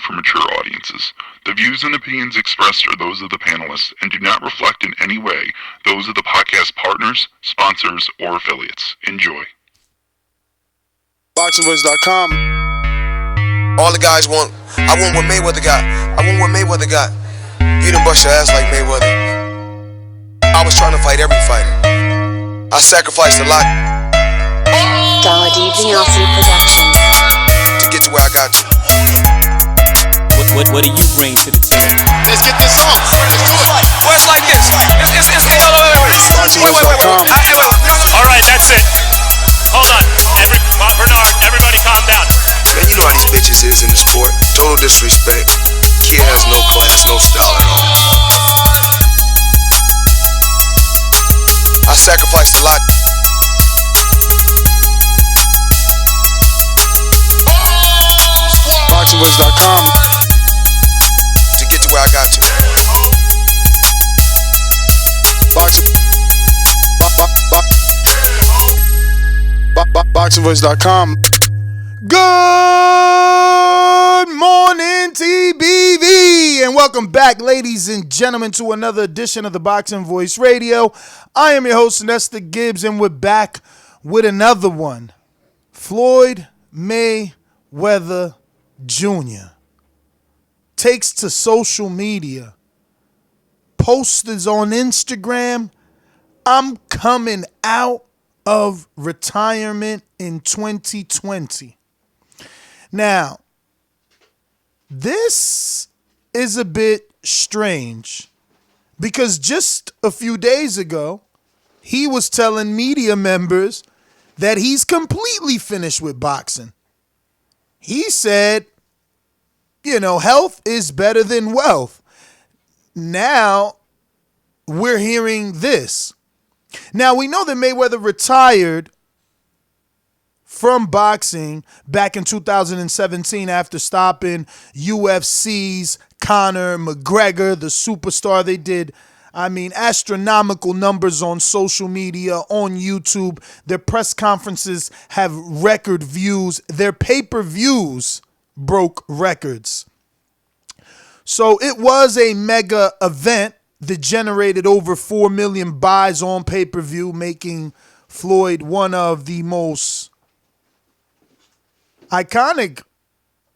for mature audiences. The views and opinions expressed are those of the panelists and do not reflect in any way those of the podcast partners, sponsors, or affiliates. Enjoy. BoxingVoice.com. All the guys want, I want what Mayweather got. I want what Mayweather got. You done bust your ass like Mayweather. I was trying to fight every fighter. I sacrificed a lot Productions to get to where I got to. What do you bring to the table? Let's get this on. Well, it's like this. Wait. All right, that's it. Hold on. Bernard, everybody calm down. Man, you know how these bitches is in the sport. Total disrespect. Kid has no class, no style at all. I sacrificed a lot. BoxingVoice.com to get to where I got to. BoxingVoice.com. Good morning, TBV, and welcome back, ladies and gentlemen, to another edition of the Boxing Voice Radio. I am your host, Nesta Gibbs, and we're back with another one. Floyd Mayweather Jr. takes to social media, posters on Instagram, I'm coming out of retirement in 2020. Now, this is a bit strange because just a few days ago, he was telling media members that he's completely finished with boxing. He said, health is better than wealth. Now, we're hearing this. Now, we know that Mayweather retired from boxing back in 2017 after stopping UFC's Conor McGregor, the superstar. They did, astronomical numbers on social media, on YouTube. Their press conferences have record views. Their pay-per-views broke records. So it was a mega event that generated over 4 million buys on pay-per-view, making Floyd one of the most iconic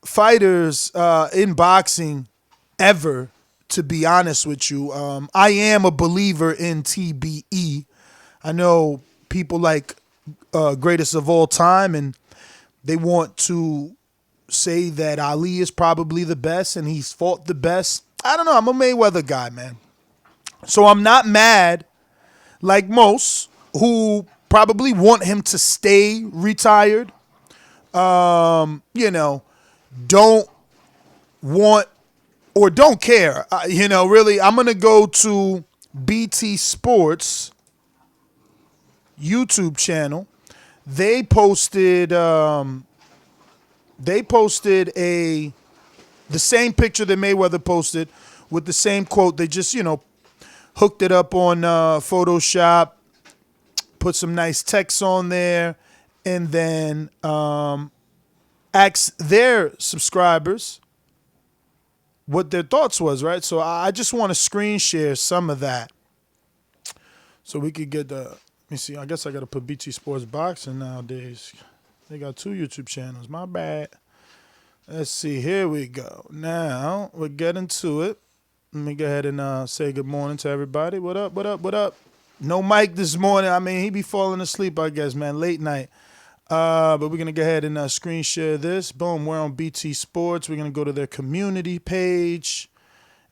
fighters in boxing ever, to be honest with you. I am a believer in TBE. I know people like greatest of all time, and they want to say that Ali is probably the best and he's fought the best. I don't know. I'm a Mayweather guy, man. So I'm not mad like most who probably want him to stay retired. Don't want or don't care. Really, I'm going to go to BT Sports YouTube channel. They posted the same picture that Mayweather posted with the same quote. They just, hooked it up on Photoshop, put some nice text on there, and then asked their subscribers what their thoughts was, right? So I just want to screen share some of that so we could get let me see. I guess I got to put BT Sports Boxing nowadays. They got 2 YouTube channels. My bad. Let's see. Here we go. Now we're getting to it. Let me go ahead and say good morning to everybody. What up, what up, what up? No Mike this morning. He be falling asleep, I guess, man. Late night. But we're going to go ahead and screen share this. Boom, we're on BT Sports. We're going to go to their community page.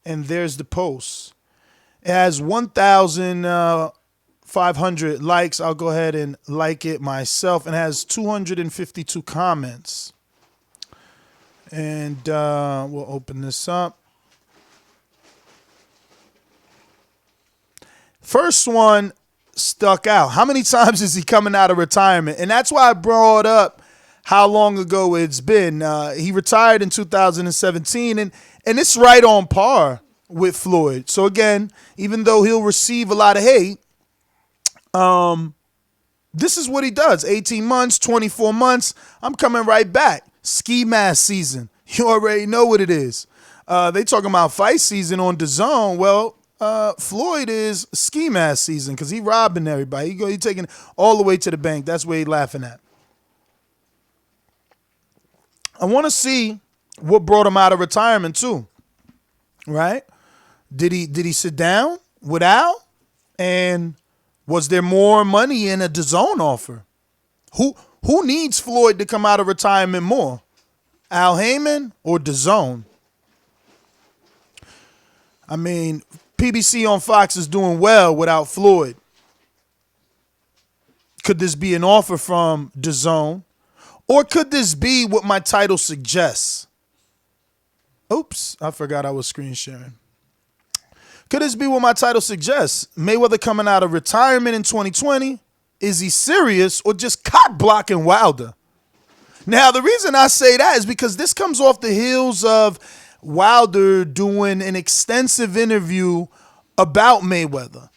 And there's the post. It has 1,500 likes. I'll go ahead and like it myself. And has 252 comments. And we'll open this up. First one stuck out. How many times is he coming out of retirement? And that's why I brought up how long ago it's been. He retired in 2017, and it's right on par with Floyd. So again, even though he'll receive a lot of hate, this is what he does. 18 months, 24 months, I'm coming right back. Ski mask season. You already know what it is. They talking about fight season on Dazn. Well, Floyd is ski mask season because he robbing everybody. He taking all the way to the bank. That's what he laughing at. I want to see what brought him out of retirement too. Right? Did he sit down with Al? And was there more money in a Dazn offer? Who needs Floyd to come out of retirement more? Al Heyman or Dazn? I mean, PBC on Fox is doing well without Floyd. Could this be an offer from Dazn? Or could this be what my title suggests? Oops, I forgot I was screen sharing. Could this be what my title suggests? Mayweather coming out of retirement in 2020? Is he serious or just cock-blocking Wilder? Now, the reason I say that is because this comes off the heels of Wilder doing an extensive interview about Mayweather.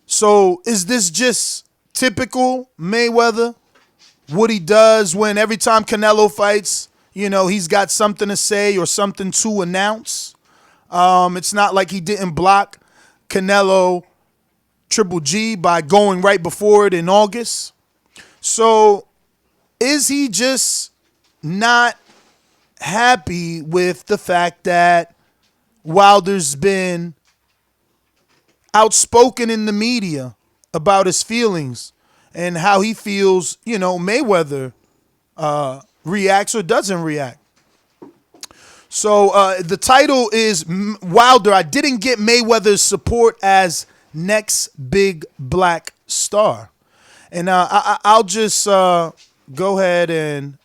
So is this just typical Mayweather? What he does when every time Canelo fights, he's got something to say or something to announce. It's not like he didn't block Canelo Triple G by going right before it in August. So is he just not happy with the fact that Wilder's been outspoken in the media about his feelings and how he feels, Mayweather reacts or doesn't react? So the title is Wilder, I didn't get Mayweather's support as next big black star. And I'll just go ahead and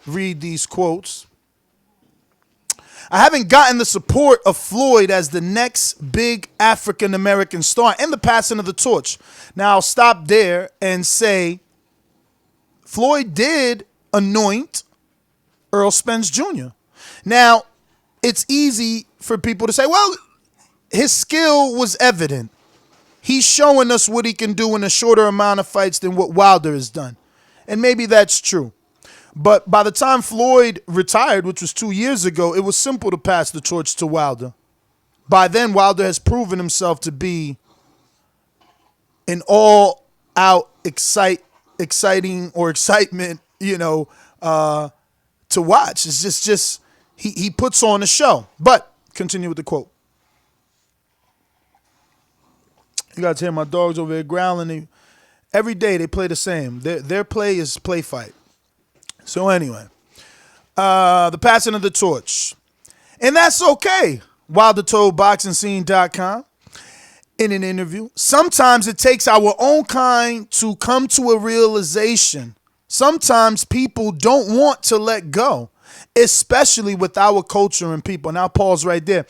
read these quotes. I haven't gotten the support of Floyd as the next big African-American star and the passing of the torch. Now, I'll stop there and say Floyd did anoint Earl Spence Jr. Now, it's easy for people to say, well, his skill was evident. He's showing us what he can do in a shorter amount of fights than what Wilder has done. And maybe that's true. But by the time Floyd retired, which was 2 years ago, it was simple to pass the torch to Wilder. By then, Wilder has proven himself to be an all-out exciting or excitement, to watch. It's just he puts on a show. But continue with the quote. You guys hear my dogs over there growling. Every day they play the same. Their play is play fight. So anyway, the passing of the torch. And that's okay, Wilder told BoxingScene.com in an interview. Sometimes it takes our own kind to come to a realization. Sometimes people don't want to let go, especially with our culture and people. Now pause right there.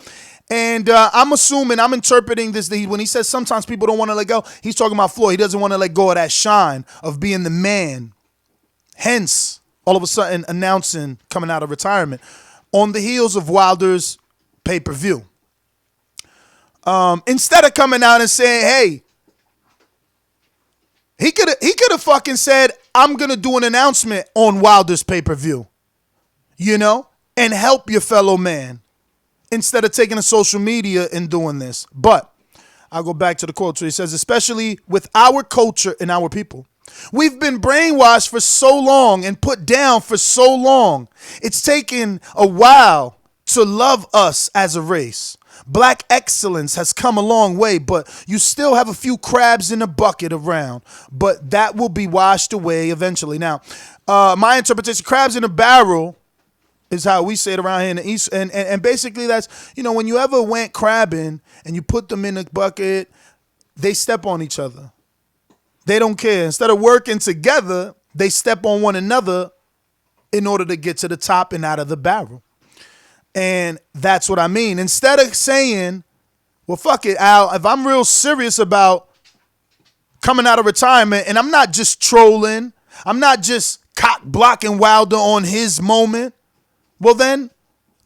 And I'm interpreting this, that when he says sometimes people don't want to let go, he's talking about Floyd. He doesn't want to let go of that shine of being the man. Hence, all of a sudden announcing coming out of retirement on the heels of Wilder's pay-per-view. Instead of coming out and saying, hey, he could have fucking said, I'm going to do an announcement on Wilder's pay-per-view, and help your fellow man, instead of taking to social media and doing this. But I'll go back to the quote. So he says, especially with our culture and our people. We've been brainwashed for so long and put down for so long. It's taken a while to love us as a race. Black excellence has come a long way, but you still have a few crabs in a bucket around. But that will be washed away eventually. Now, my interpretation, crabs in a barrel is how we say it around here in the East. And basically that's, when you ever went crabbing and you put them in a bucket, they step on each other. They don't care. Instead of working together, they step on one another in order to get to the top and out of the barrel. And that's what I mean. Instead of saying, well, fuck it, Al, if I'm real serious about coming out of retirement and I'm not just trolling, I'm not just cock blocking Wilder on his moment, well then,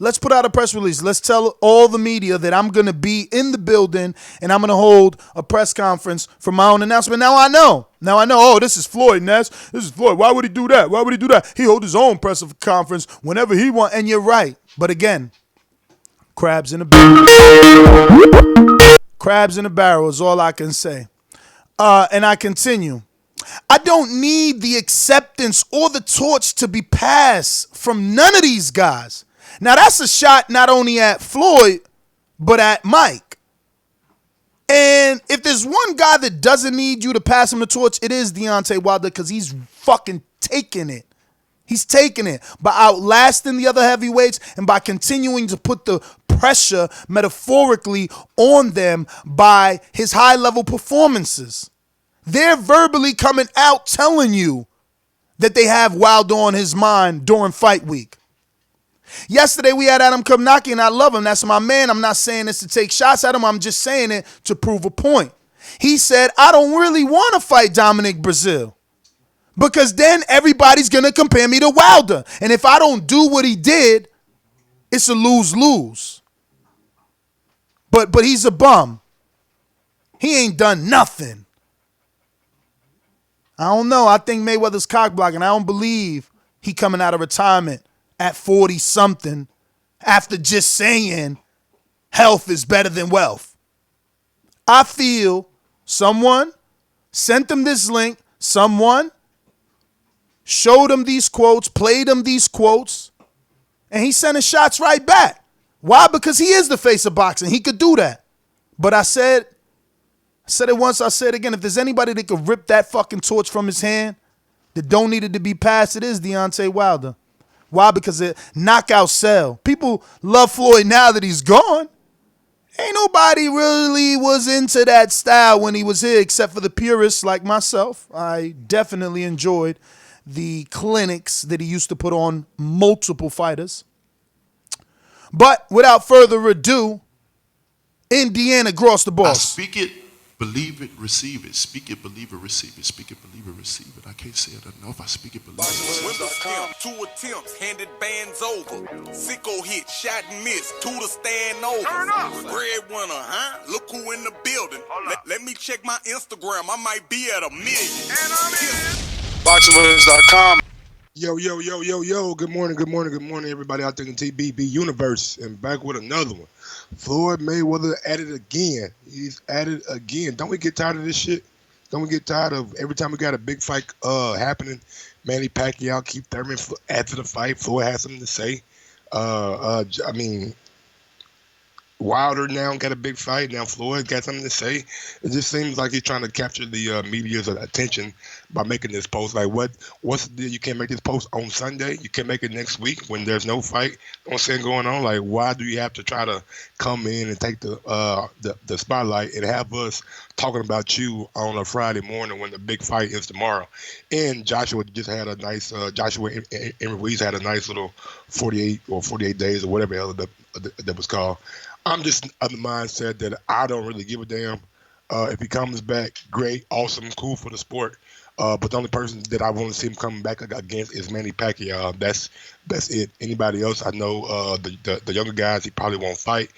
Let's put out a press release. Let's tell all the media that I'm going to be in the building and I'm going to hold a press conference for my own announcement. Now I know. Oh, this is Floyd, Ness. This is Floyd. Why would he do that? He hold his own press conference whenever he wants. And you're right. But again, crabs in a barrel. Crabs in a barrel is all I can say. And I continue. I don't need the acceptance or the torch to be passed from none of these guys. Now, that's a shot not only at Floyd, but at Mike. And if there's one guy that doesn't need you to pass him the torch, it is Deontay Wilder, because he's fucking taking it. He's taking it by outlasting the other heavyweights and by continuing to put the pressure metaphorically on them by his high-level performances. They're verbally coming out telling you that they have Wilder on his mind during fight week. Yesterday, we had Adam Kownacki, and I love him. That's my man. I'm not saying this to take shots at him. I'm just saying it to prove a point. He said, I don't really want to fight Dominic Brazil because then everybody's going to compare me to Wilder. And if I don't do what he did, it's a lose-lose. But he's a bum. He ain't done nothing. I don't know. I think Mayweather's cockblocking. I don't believe he coming out of retirement at 40-something after just saying health is better than wealth. I feel someone sent him this link, someone showed him these quotes, played him these quotes, and he's sending shots right back. Why? Because he is the face of boxing. He could do that. But I said it once, I said it again. If there's anybody that could rip that fucking torch from his hand that don't need it to be passed, it is Deontay Wilder. Why? Because it knockout sell. People love Floyd now that he's gone. Ain't nobody really was into that style when he was here except for the purists like myself. I definitely enjoyed the clinics that he used to put on multiple fighters. But without further ado, Indiana Gross the I boss. speak it, believe it, receive it. Speak it, believe it, receive it. Speak it, believe it, receive it. I can't say it enough. I speak it, believe it. Windows down, 2 attempts, handed bands over. Sicko hit, shot and miss, 2 to stand over. Breadwinner, huh? Look who in the building. Let me check my Instagram. I might be at 1 million. BoxingWiz.com. Yo, good morning, everybody out there in the TBB universe, and back with another one. Floyd Mayweather at it again. He's at it again. Don't we get tired of this shit? Don't we get tired of every time we got a big fight happening, Manny Pacquiao, Keith Thurman after the fight, Floyd has something to say. Wilder now got a big fight. Now Floyd got something to say. It just seems like he's trying to capture the media's attention by making this post. Like, what's the deal? You can't make this post on Sunday. You can't make it next week when there's no fight. You know what I'm saying, going on? Like, why do you have to try to come in and take the spotlight and have us talking about you on a Friday morning when the big fight is tomorrow? And Joshua just had a nice Joshua and Ruiz had a nice little 48 days or whatever hell that was called. I'm just of the mindset that I don't really give a damn. If he comes back, great, awesome, cool for the sport. But the only person that I want to see him coming back against is Manny Pacquiao. That's it. Anybody else, I know the younger guys, he probably won't fight.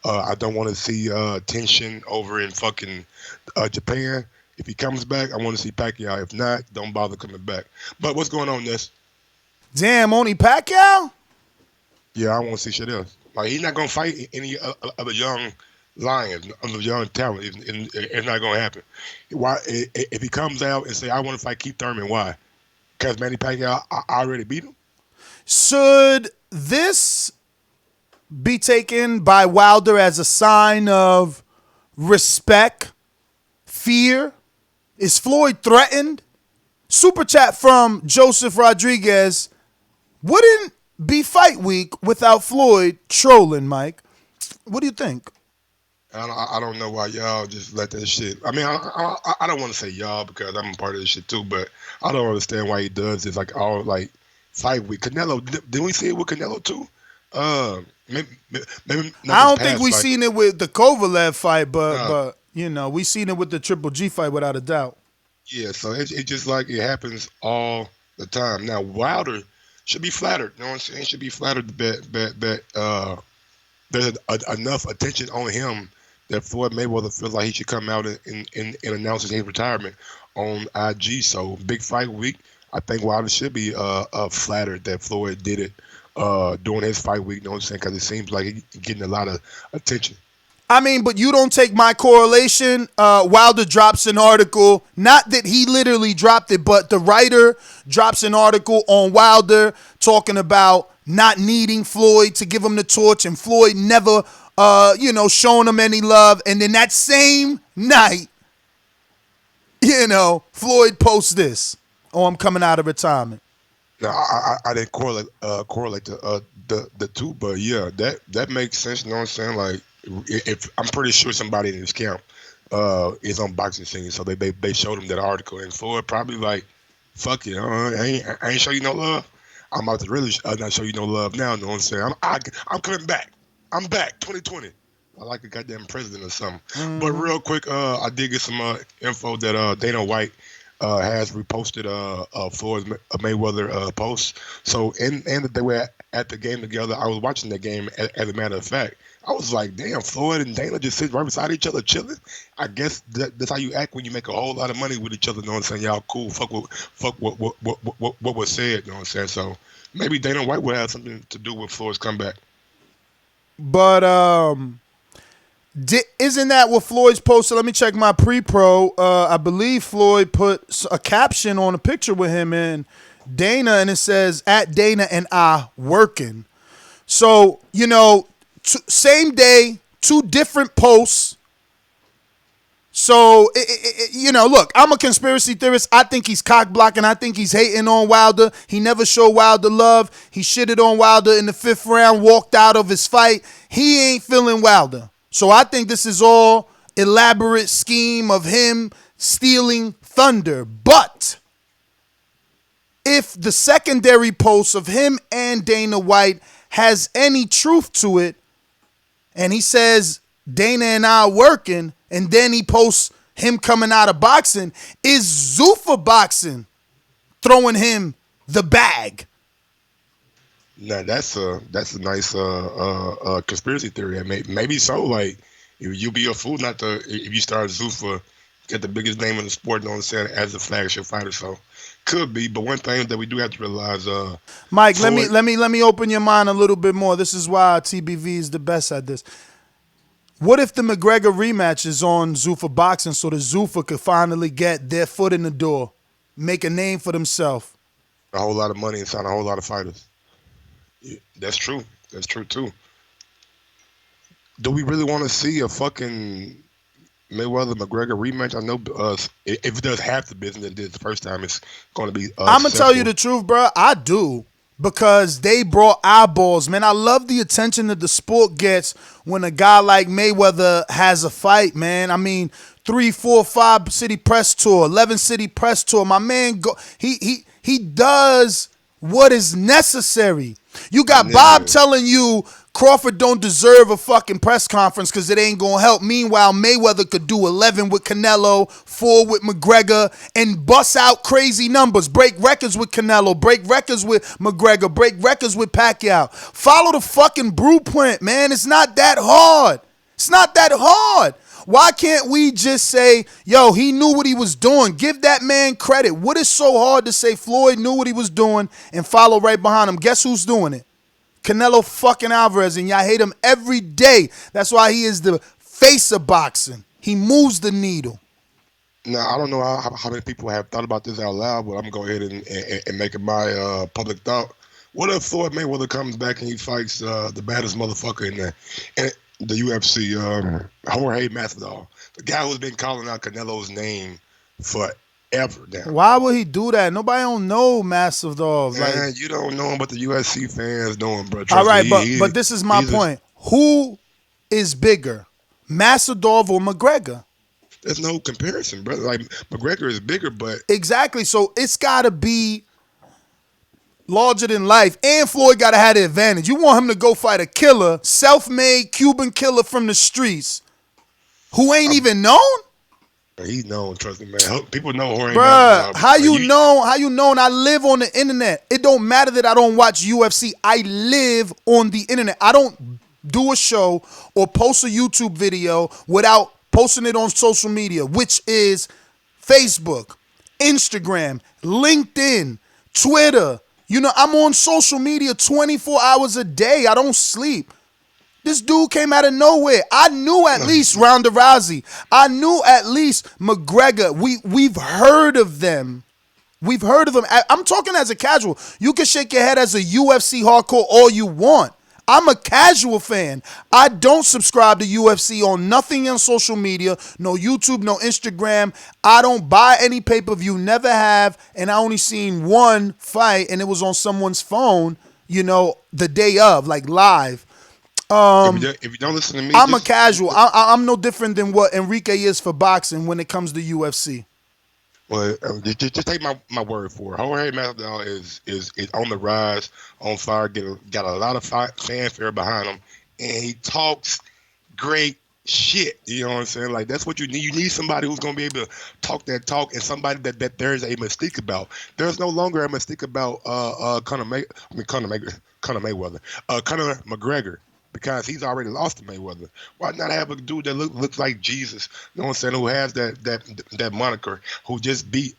I don't want to see tension over in fucking Japan. If he comes back, I want to see Pacquiao. If not, don't bother coming back. But what's going on, Ness? Damn, only Pacquiao? Yeah, I want to see shit else. Like, he's not going to fight any other young lions, other young talent. It's not going to happen. Why? If he comes out and say, I want to fight Keith Thurman, why? Because Manny Pacquiao, I already beat him? Should this be taken by Wilder as a sign of respect, fear? Is Floyd threatened? Super chat from Joseph Rodriguez. Wouldn't be fight week without Floyd trolling, Mike. What do you think? I don't know why y'all just let that shit. I mean, I don't want to say y'all because I'm a part of this shit too, but I don't understand why he does this. Like, all like fight week. Canelo, didn't we see it with Canelo too? Maybe I don't think we seen it with the Kovalev fight, but you know, we seen it with the Triple G fight without a doubt. Yeah, so it's just like it happens all the time. Now Wilder should be flattered. You know what I'm saying? Should be flattered that there's enough attention on him that Floyd Mayweather feels like he should come out and announce his retirement on IG. So big fight week. I think Wilder should be flattered that Floyd did it during his fight week. You know what I'm saying? Because it seems like he's getting a lot of attention. I mean, but you don't take my correlation. Wilder drops an article, not that he literally dropped it, but the writer drops an article on Wilder talking about not needing Floyd to give him the torch, and Floyd never, showing him any love. And then that same night, Floyd posts this. Oh, I'm coming out of retirement. No, I didn't correlate the two, but yeah, that makes sense. You know what I'm saying? Like, if I'm pretty sure somebody in his camp is on boxing scene, so they showed him that article, and Floyd probably like, fuck it, I ain't show you no love. I'm about to really not show you no love now. You know what I'm saying? I'm coming back. I'm back. 2020. I like a goddamn president or something. Mm-hmm. But real quick, I did get some info that Dana White has reposted Floyd Mayweather post. So and that they were at the game together. I was watching that game. As a matter of fact, I was like, damn, Floyd and Dana just sit right beside each other chilling. I guess that's how you act when you make a whole lot of money with each other. You know what I'm saying? Y'all cool. Fuck what was said. You know what I'm saying? So maybe Dana White would have something to do with Floyd's comeback. But isn't that what Floyd's posted? Let me check my pre-pro. I believe Floyd put a caption on a picture with him and Dana, and it says, "At Dana and I working." So, same day, two different posts. So, look, I'm a conspiracy theorist. I think he's cock-blocking. I think he's hating on Wilder. He never showed Wilder love. He shitted on Wilder in the 5th round, walked out of his fight. He ain't feeling Wilder. So I think this is all elaborate scheme of him stealing thunder. But if the secondary post of him and Dana White has any truth to it, and he says Dana and I are working, and then he posts him coming out of boxing, is Zuffa Boxing throwing him the bag? Now that's a nice conspiracy theory. Maybe so. Like, you'll be a fool not to if you start Zuffa, get the biggest name in the sport. You know what I'm saying, as a flagship fighter. So could be, but one thing that we do have to realize, Mike, Floyd, let me open your mind a little bit more. This is why TBV is the best at this. What if the McGregor rematch is on Zuffa Boxing so that Zuffa could finally get their foot in the door, make a name for themselves? A whole lot of money and sign a whole lot of fighters. Yeah, that's true. That's true too. Do we really want to see a fucking Mayweather-McGregor rematch? I know if it does half the business it did the first time, it's going to be I'm going to tell you the truth, bro. I do. Because they brought eyeballs, man. I love the attention that the sport gets when a guy like Mayweather has a fight, man. I mean, 3, 4, 5 city press tour, 11 city press tour. My man, he does what is necessary. You got Bob telling you Crawford don't deserve a fucking press conference because it ain't going to help. Meanwhile, Mayweather could do 11 with Canelo, 4 with McGregor, and bust out crazy numbers. Break records with Canelo, break records with McGregor, break records with Pacquiao. Follow the fucking blueprint, man. It's not that hard. It's not that hard. Why can't we just say, yo, he knew what he was doing? Give that man credit. What is so hard to say Floyd knew what he was doing and follow right behind him? Guess who's doing it? Canelo fucking Alvarez, and y'all hate him every day. That's why he is the face of boxing. He moves the needle. Now, I don't know how many people have thought about this out loud, but I'm going to go ahead and make it my public thought. What if Floyd Mayweather comes back and he fights the baddest motherfucker in the UFC, Jorge Masvidal, the guy who's been calling out Canelo's name forever now? Why would he do that? Nobody don't know Masvidal. Man, you don't know him, but the UFC fans know him, bro. All right, but this is my point. Who is bigger, Masvidal or McGregor? There's no comparison, brother. Like, McGregor is bigger, but exactly. So it's got to be larger than life, and Floyd got to have the advantage. You want him to go fight a killer, self-made Cuban killer from the streets, who ain't even known? He's known, trust me, man. People know Jorge Bruh, Masvidal. how Like, you know? How you know? And I live on the internet. It don't matter that I don't watch UFC. I live on the internet. I don't do a show or post a YouTube video without posting it on social media, which is Facebook, Instagram, LinkedIn, Twitter. You know, I'm on social media 24 hours a day. I don't sleep. This dude came out of nowhere. I knew at least Ronda Rousey. I knew at least McGregor. We've heard of them. We've heard of them. I'm talking as a casual. You can shake your head as a UFC hardcore all you want. I'm a casual fan. I don't subscribe to UFC on nothing on social media, no YouTube, no Instagram. I don't buy any pay-per-view, never have, and I only seen one fight, and it was on someone's phone, you know, the day of, like live. if you don't listen to me, I'm a casual. I'm no different than what Enrique is for boxing when it comes to UFC. Well, just take my word for it. Jorge Masvidal is on the rise, on fire. Got a lot of fanfare behind him, and he talks great shit. You know what I'm saying? Like, that's what you need. You need somebody who's gonna be able to talk that talk, and somebody that there is a mystique about. There's no longer a mystique about Conor Mayweather, Conor McGregor. Because he's already lost to Mayweather. Why not have a dude that looks like Jesus? You know what I'm saying? Who has that moniker? Who just beat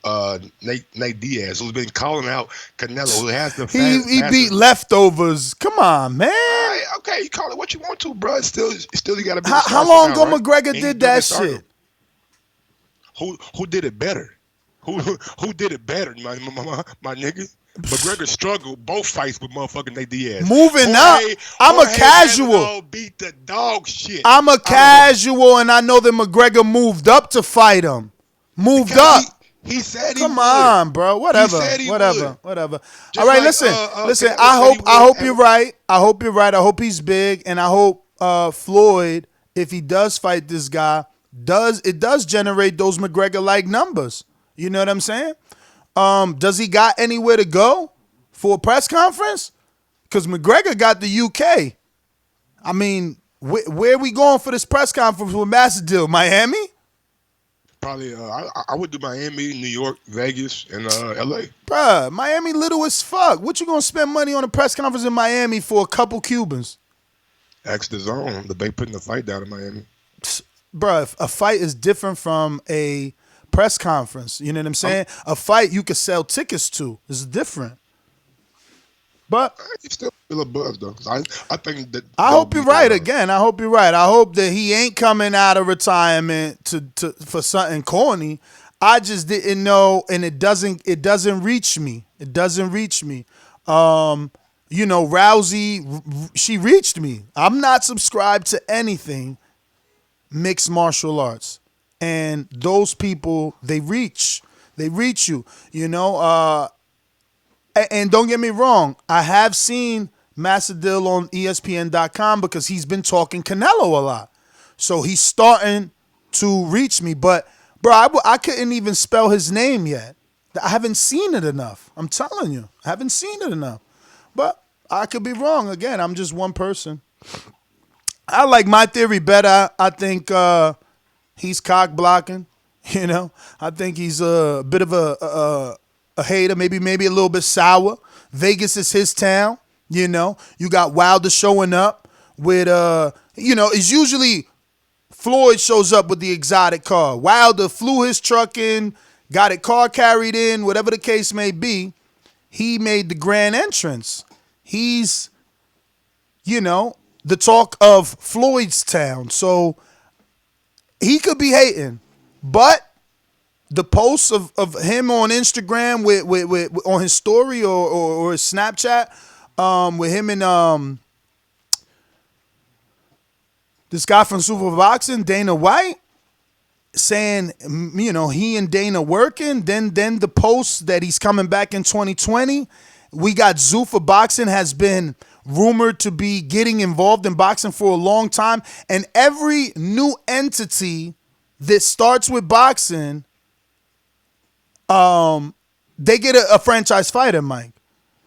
Nate Diaz? Who's been calling out Canelo? Who has the He beat leftovers. Come on, man. Right, okay, you call it what you want to, bro. Still you got to be. How long ago right? McGregor did that shit? Who did it better? Who did it better, my nigga? McGregor struggled both fights with motherfucking Nate Diaz. Moving up, I'm a casual. Beat the dog shit. I'm a casual, and I know that McGregor moved up to fight him. Moved up. He said he Come would. on, bro. Whatever. He Whatever. would. All right, like, listen. Canelo I hope you're right. I hope you're right. I hope he's big, and I hope Floyd, if he does fight this guy, does generate those McGregor-like numbers. You know what I'm saying? Does he got anywhere to go for a press conference? Because McGregor got the UK. I mean, where are we going for this press conference with Masvidal? Miami? Probably, I would do Miami, New York, Vegas, and L.A. Bruh, Miami little as fuck. What you gonna spend money on a press conference in Miami for a couple Cubans? Ask Dazn. They putting the fight down in Miami. Bruh, a fight is different from a press conference. You know what I'm saying? A fight you could sell tickets to is different. But You still feel a buzz though. I think that. I hope you're right again. I hope you're right. I hope that he ain't coming out of retirement to for something corny. I just didn't know, and it doesn't reach me. It doesn't reach me. You know, Rousey, she reached me. I'm not subscribed to anything mixed martial arts. And those people, they reach you, you know. And don't get me wrong, I have seen Masvidal on ESPN.com because he's been talking Canelo a lot. So he's starting to reach me. But, bro, I couldn't even spell his name yet. I haven't seen it enough. I'm telling you. I haven't seen it enough. But I could be wrong. Again, I'm just one person. I like my theory better. I think he's cock blocking. You know, I think he's a bit of a hater, maybe a little bit sour. Vegas is his town. You know, you got Wilder showing up with you know, it's usually Floyd shows up with the exotic car. Wilder flew his truck in, got it car carried in, whatever the case may be. He made the grand entrance. He's, you know, the talk of Floyd's town. So he could be hating, but the posts of him on Instagram with on his story or his Snapchat with him and this guy from Super Boxing, Dana White, saying, you know, he and Dana working. Then the post that he's coming back in 2020. We got Zuffa Boxing has been rumored to be getting involved in boxing for a long time. And every new entity that starts with boxing, they get a franchise fighter, Mike.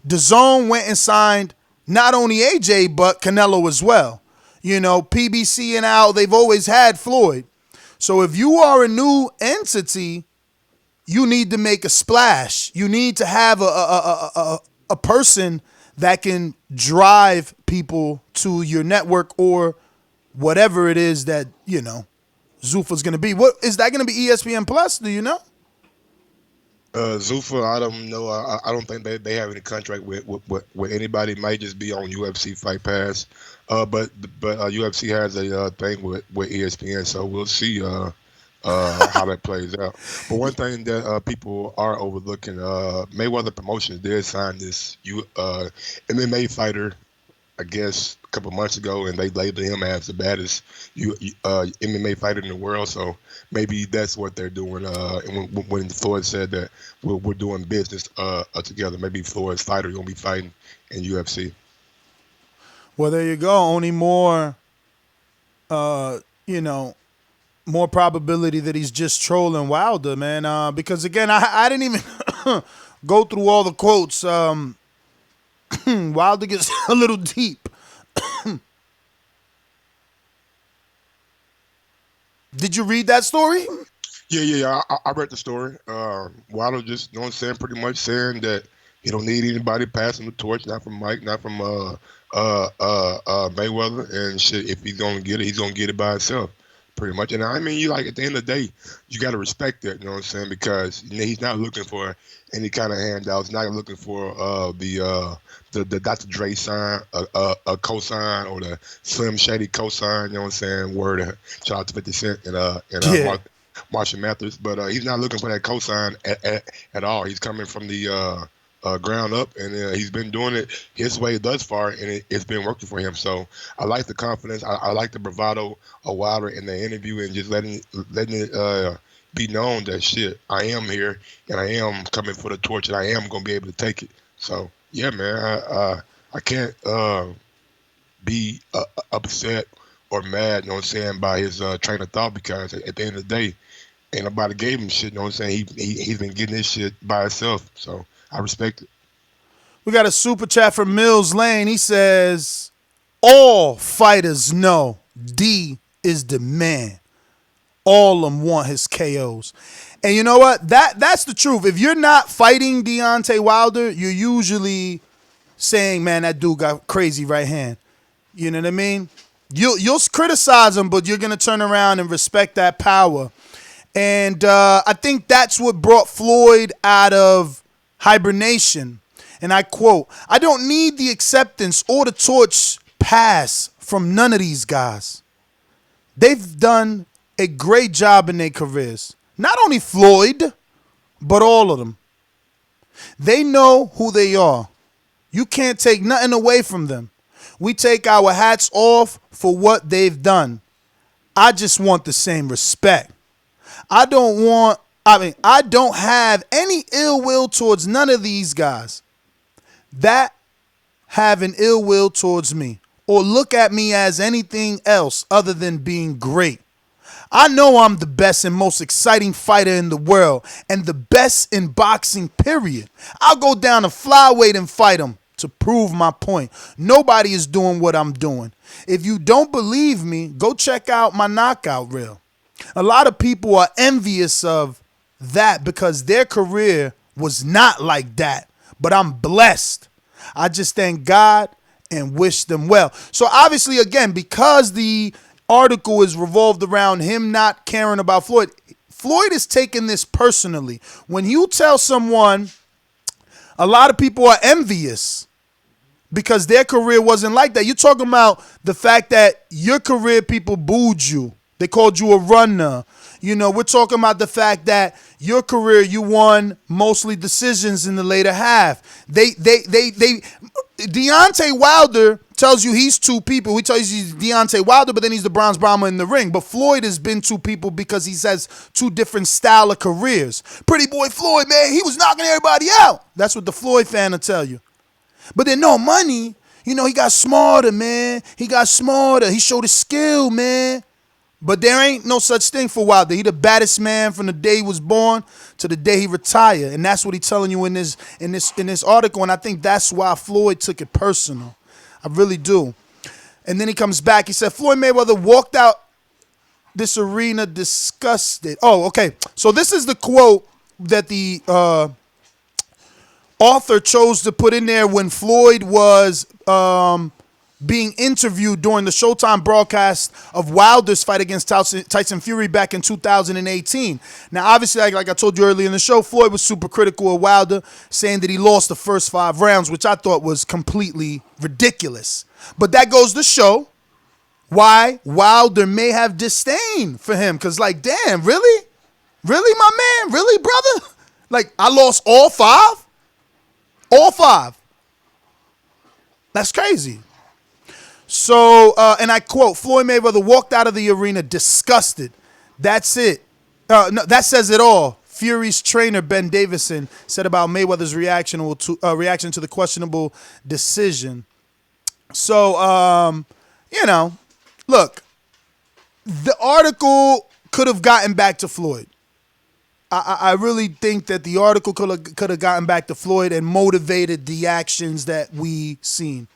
DAZN went and signed not only AJ, but Canelo as well. You know, PBC and Al, they've always had Floyd. So if you are a new entity, you need to make a splash. You need to have a person that can drive people to your network or whatever it is that, Zuffa's going to be. What is that going to be? ESPN Plus? Do you know? Zuffa, I don't know. I don't think they have any contract with anybody. It might just be on UFC Fight Pass. But UFC has a thing with ESPN, so we'll see how that plays out. But one thing that people are overlooking, Mayweather Promotions did sign this MMA fighter, I guess, a couple months ago, and they labeled him as the baddest MMA fighter in the world. So maybe that's what they're doing. And when Floyd said that we're doing business together, maybe Floyd's fighter gonna be fighting in UFC. Well, there you go. Only more, more probability that he's just trolling Wilder, man. Because again, I didn't even go through all the quotes. Wilder gets a little deep. Did you read that story? Yeah. I read the story. Wilder just, pretty much saying that he don't need anybody passing the torch, not from Mike, not from Mayweather, and shit. If he's gonna get it, he's gonna get it by himself, pretty much. And I mean, at the end of the day, you got to respect that. You know what I'm saying? Because he's not looking for any kind of handouts. Not looking for the Dr. Dre sign, a cosign, or the Slim Shady cosign. You know what I'm saying? Word, shout out to 50 Cent and Marshall Mathers. But he's not looking for that cosign at all. He's coming from the ground up, and he's been doing it his way thus far, and it's been working for him. So I like the confidence. I like the bravado of Wilder in the interview, and just letting it be known that shit, I am here, and I am coming for the torch, and I am gonna be able to take it. So yeah, man, I can't be upset or mad, you know what I'm saying, by his train of thought, because at the end of the day, ain't nobody gave him shit. You know what I'm saying? He's been getting this shit by himself. So I respect it. We got a super chat from Mills Lane. He says, all fighters know D is the man. All of them want his KOs. And you know what? That's the truth. If you're not fighting Deontay Wilder, you're usually saying, man, that dude got crazy right hand. You know what I mean? You'll criticize him, but you're going to turn around and respect that power. And I think that's what brought Floyd out of hibernation. And I quote, I don't need the acceptance or the torch pass from none of these guys. They've done a great job in their careers. Not only Floyd, but all of them. They know who they are. You can't take nothing away from them. We take our hats off for what they've done. I just want the same respect. I don't have any ill will towards none of these guys that have an ill will towards me or look at me as anything else other than being great. I know I'm the best and most exciting fighter in the world and the best in boxing, period. I'll go down to flyweight and fight him to prove my point. Nobody is doing what I'm doing. If you don't believe me, go check out my knockout reel. A lot of people are envious of that because their career was not like that. But I'm blessed. I just thank God and wish them well. So obviously, again, because the article is revolved around him not caring about Floyd, Floyd is taking this personally. When you tell someone, a lot of people are envious because their career wasn't like that. You're talking about the fact that your career, people booed you. They called you a runner. You know, we're talking about the fact that your career, you won mostly decisions in the later half. Deontay Wilder tells you he's two people. He tells you he's Deontay Wilder, but then he's the Bronze Bomber in the ring. But Floyd has been two people because he has two different style of careers. Pretty boy Floyd, man, he was knocking everybody out. That's what the Floyd fan will tell you. But then no money. You know, he got smarter, man. He got smarter. He showed his skill, man. But there ain't no such thing for Wilder. He the baddest man from the day he was born to the day he retired. And that's what he's telling you in this article. And I think that's why Floyd took it personal. I really do. And then he comes back. He said, Floyd Mayweather walked out this arena disgusted. Oh, okay. So this is the quote that the author chose to put in there when Floyd was being interviewed during the Showtime broadcast of Wilder's fight against Tyson Fury back in 2018. Now, obviously, like I told you earlier in the show, Floyd was super critical of Wilder, saying that he lost the first 5 rounds, which I thought was completely ridiculous. But that goes to show why Wilder may have disdain for him. Because, like, damn, really? Really, my man? Really, brother? Like, I lost all 5? All 5. That's crazy. So, and I quote, Floyd Mayweather walked out of the arena disgusted. That's it. No, that says it all. Fury's trainer, Ben Davison, said about Mayweather's reaction to the questionable decision. So, look, the article could have gotten back to Floyd. I really think that the article could have gotten back to Floyd and motivated the actions that we seen.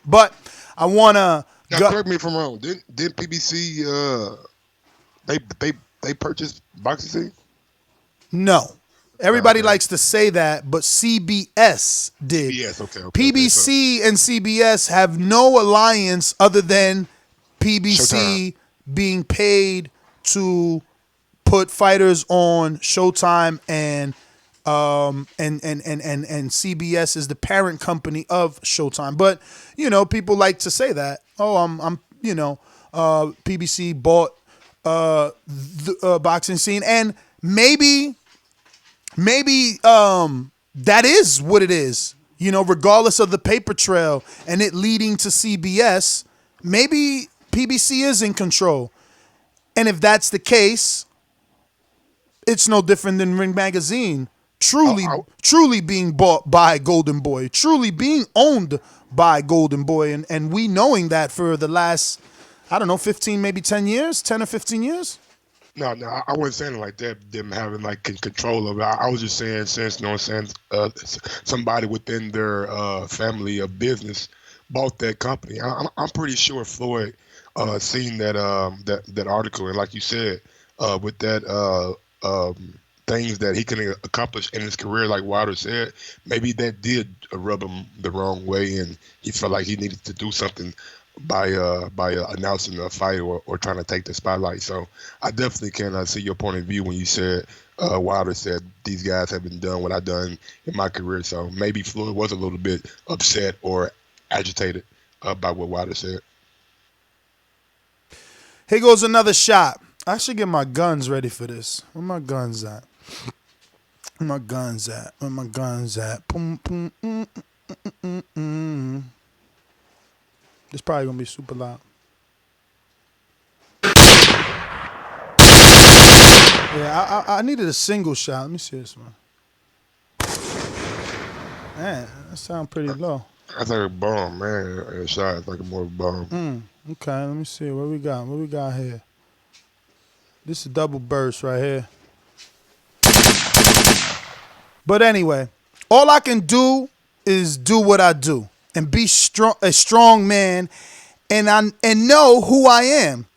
But I want to correct me if I'm wrong. Didn't PBC they purchased boxing scene? No. Everybody likes to say that, but CBS did. Yes, okay. PBC and CBS have no alliance other than PBC being paid to put fighters on Showtime, and CBS is the parent company of Showtime. But people like to say that. Oh, PBC bought the boxing scene, and maybe that is what it is. Regardless of the paper trail and it leading to CBS, maybe PBC is in control. And if that's the case, it's no different than Ring Magazine truly being bought by Golden Boy, truly being owned by Golden Boy, and we knowing that for the last, 15, maybe 10 years, 10 or 15 years. No, I wasn't saying it like that. Them having like control of it. I was just saying, somebody within their family of business bought that company. I'm pretty sure Floyd seen that article, and like you said, with that things that he can accomplish in his career, like Wilder said, maybe that did rub him the wrong way, and he felt like he needed to do something by announcing a fight or trying to take the spotlight. So I definitely can see your point of view when you said Wilder said these guys have been done what I've done in my career. So maybe Floyd was a little bit upset or agitated by what Wilder said. Here goes another shot. I should get my guns ready for this. Where my guns at? Where my guns at? Where my guns at? Boom, boom, This probably gonna be super loud. Yeah, I needed a single shot. Let me see this one. Man, that sounds pretty low. That's like a bomb, man. A shot. It's like a more bomb. Okay, let me see. What we got? What we got here? This is a double burst right here. But anyway, all I can do is do what I do and be a strong man, and know who I am,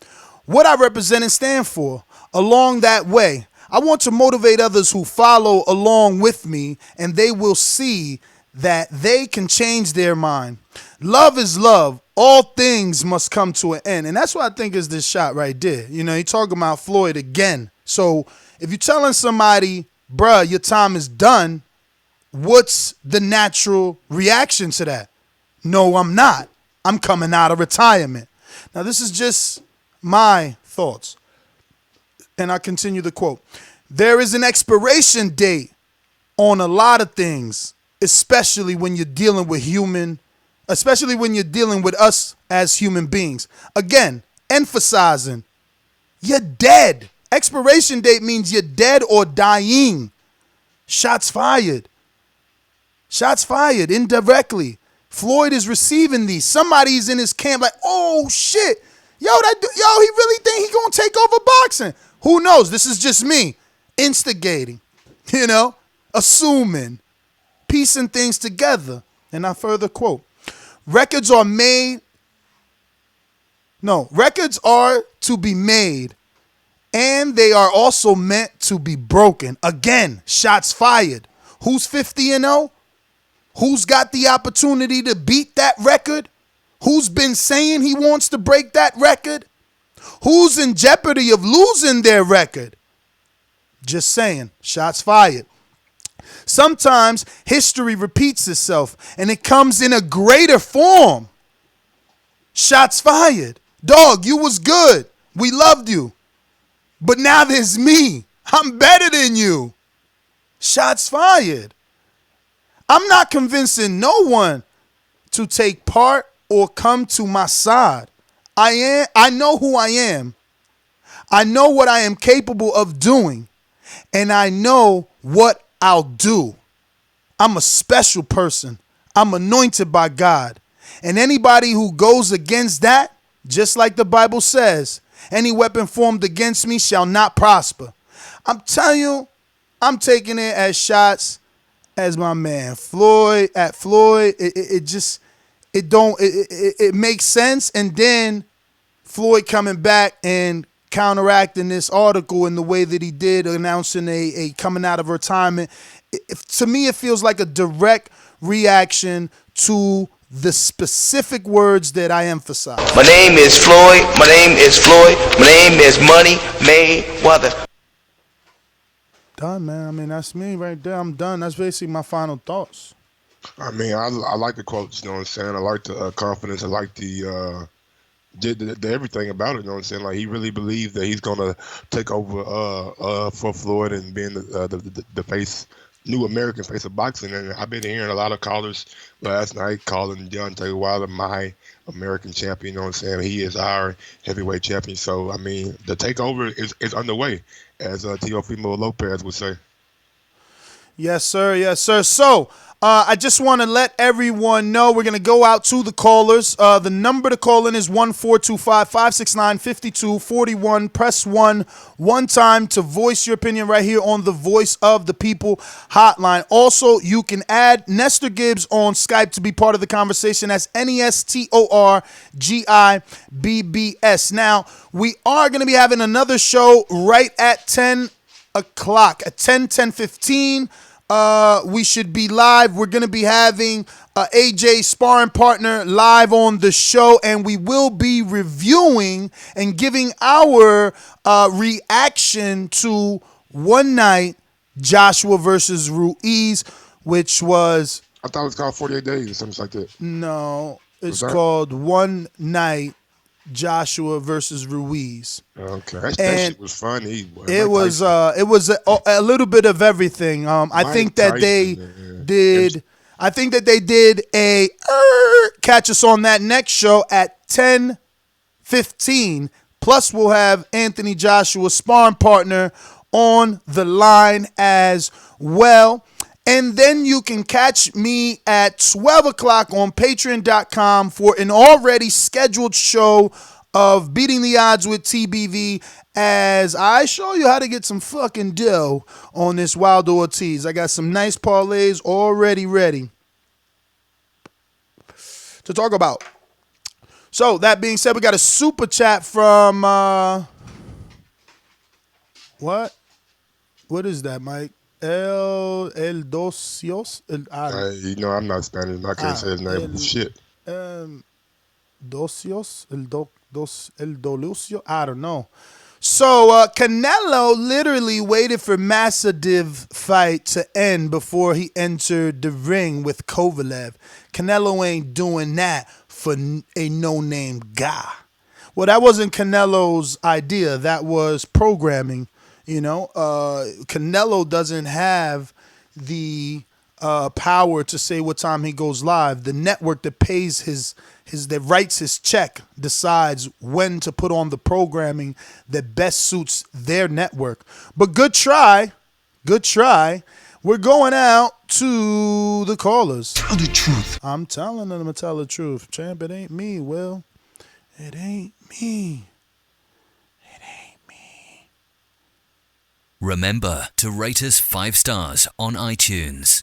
what I represent and stand for. Along that way, I want to motivate others who follow along with me, and they will see that they can change their mind. Love is love. All things must come to an end. And that's what I think is this shot right there. You're talking about Floyd again. So if you're telling somebody, bruh, your time is done, what's the natural reaction to that? No, I'm not. I'm coming out of retirement. Now, this is just my thoughts. And I continue the quote. There is an expiration date on a lot of things, especially when you're dealing with us as human beings. Again, emphasizing, you're dead. Expiration date means you're dead or dying. Shots fired. Shots fired indirectly. Floyd is receiving these. Somebody's in his camp like, oh shit, he really think he gonna take over boxing. Who knows? This is just me instigating, assuming, piecing things together. And I further quote, records are made No, records are to be made, and they are also meant to be broken. Again, shots fired. Who's 50-0? Who's got the opportunity to beat that record? Who's been saying he wants to break that record? Who's in jeopardy of losing their record? Just saying, shots fired. Sometimes history repeats itself, and it comes in a greater form. Shots fired. Dog, you was good. We loved you. But now there's me. I'm better than you. Shots fired. I'm not convincing no one to take part or come to my side. I know who I am. I know what I am capable of doing. And I know what I'll do. I'm a special person. I'm anointed by God. And anybody who goes against that, just like the Bible says, any weapon formed against me shall not prosper. I'm telling you, I'm taking it as shots as my man Floyd. At Floyd, it makes sense. And then Floyd coming back and counteracting this article in the way that he did, announcing a coming out of retirement. To me, it feels like a direct reaction to the specific words that I emphasize. My name is Floyd. My name is Floyd. My name is Money Mayweather. Done, man. I mean, that's me right there. I'm done. That's basically my final thoughts. I mean, I like the quotes, you know what I'm saying? I like the confidence. I like the everything about it, you know what I'm saying? Like, he really believes that he's going to take over for Floyd and being the face, new American face of boxing. And I've been hearing a lot of callers last night calling Deontay Wilder my American champion, you know what I'm saying? He is our heavyweight champion. So, I mean, the takeover is underway, as Teofimo Lopez would say. Yes, sir. Yes, sir. So, I just want to let everyone know we're going to go out to the callers. The number to call in is 1-425-569-5241. Press 1 one time to voice your opinion right here on the Voice of the People hotline. Also, you can add Nestor Gibbs on Skype to be part of the conversation. That's NESTORGIBBS. Now, we are going to be having another show right at 10 o'clock, at 10:15. We should be live. We're going to be having AJ sparring partner live on the show, and we will be reviewing and giving our reaction to one night Joshua versus Ruiz, which was... I thought it was called 48 Days or something like that. No, it's called One Night Joshua versus Ruiz. Okay, that shit was funny. It was a little bit of everything. I think that they did a catch us on that next show at 10:15. Plus, we'll have Anthony Joshua, sparring partner, on the line as well. And then you can catch me at 12 o'clock on patreon.com for an already scheduled show of Beating the Odds with TBV as I show you how to get some fucking dough on this Wilder Ortiz. I got some nice parlays already ready to talk about. So, that being said, we got a super chat from, what? What is that, Mike? El Docios. You know, I'm not Spanish. I can't say his name. Shit. Docios. El Dolucio. I don't know. So, Canelo literally waited for Masvidal's fight to end before he entered the ring with Kovalev. Canelo ain't doing that for a no-name guy. Well, that wasn't Canelo's idea. That was programming. You know, Canelo doesn't have the power to say what time he goes live. The network that pays that writes his check decides when to put on the programming that best suits their network. But good try. We're going out to the callers. Tell the truth. I'm telling them to tell the truth. Champ, it ain't me, Will. It ain't me. Remember to rate us 5 stars on iTunes.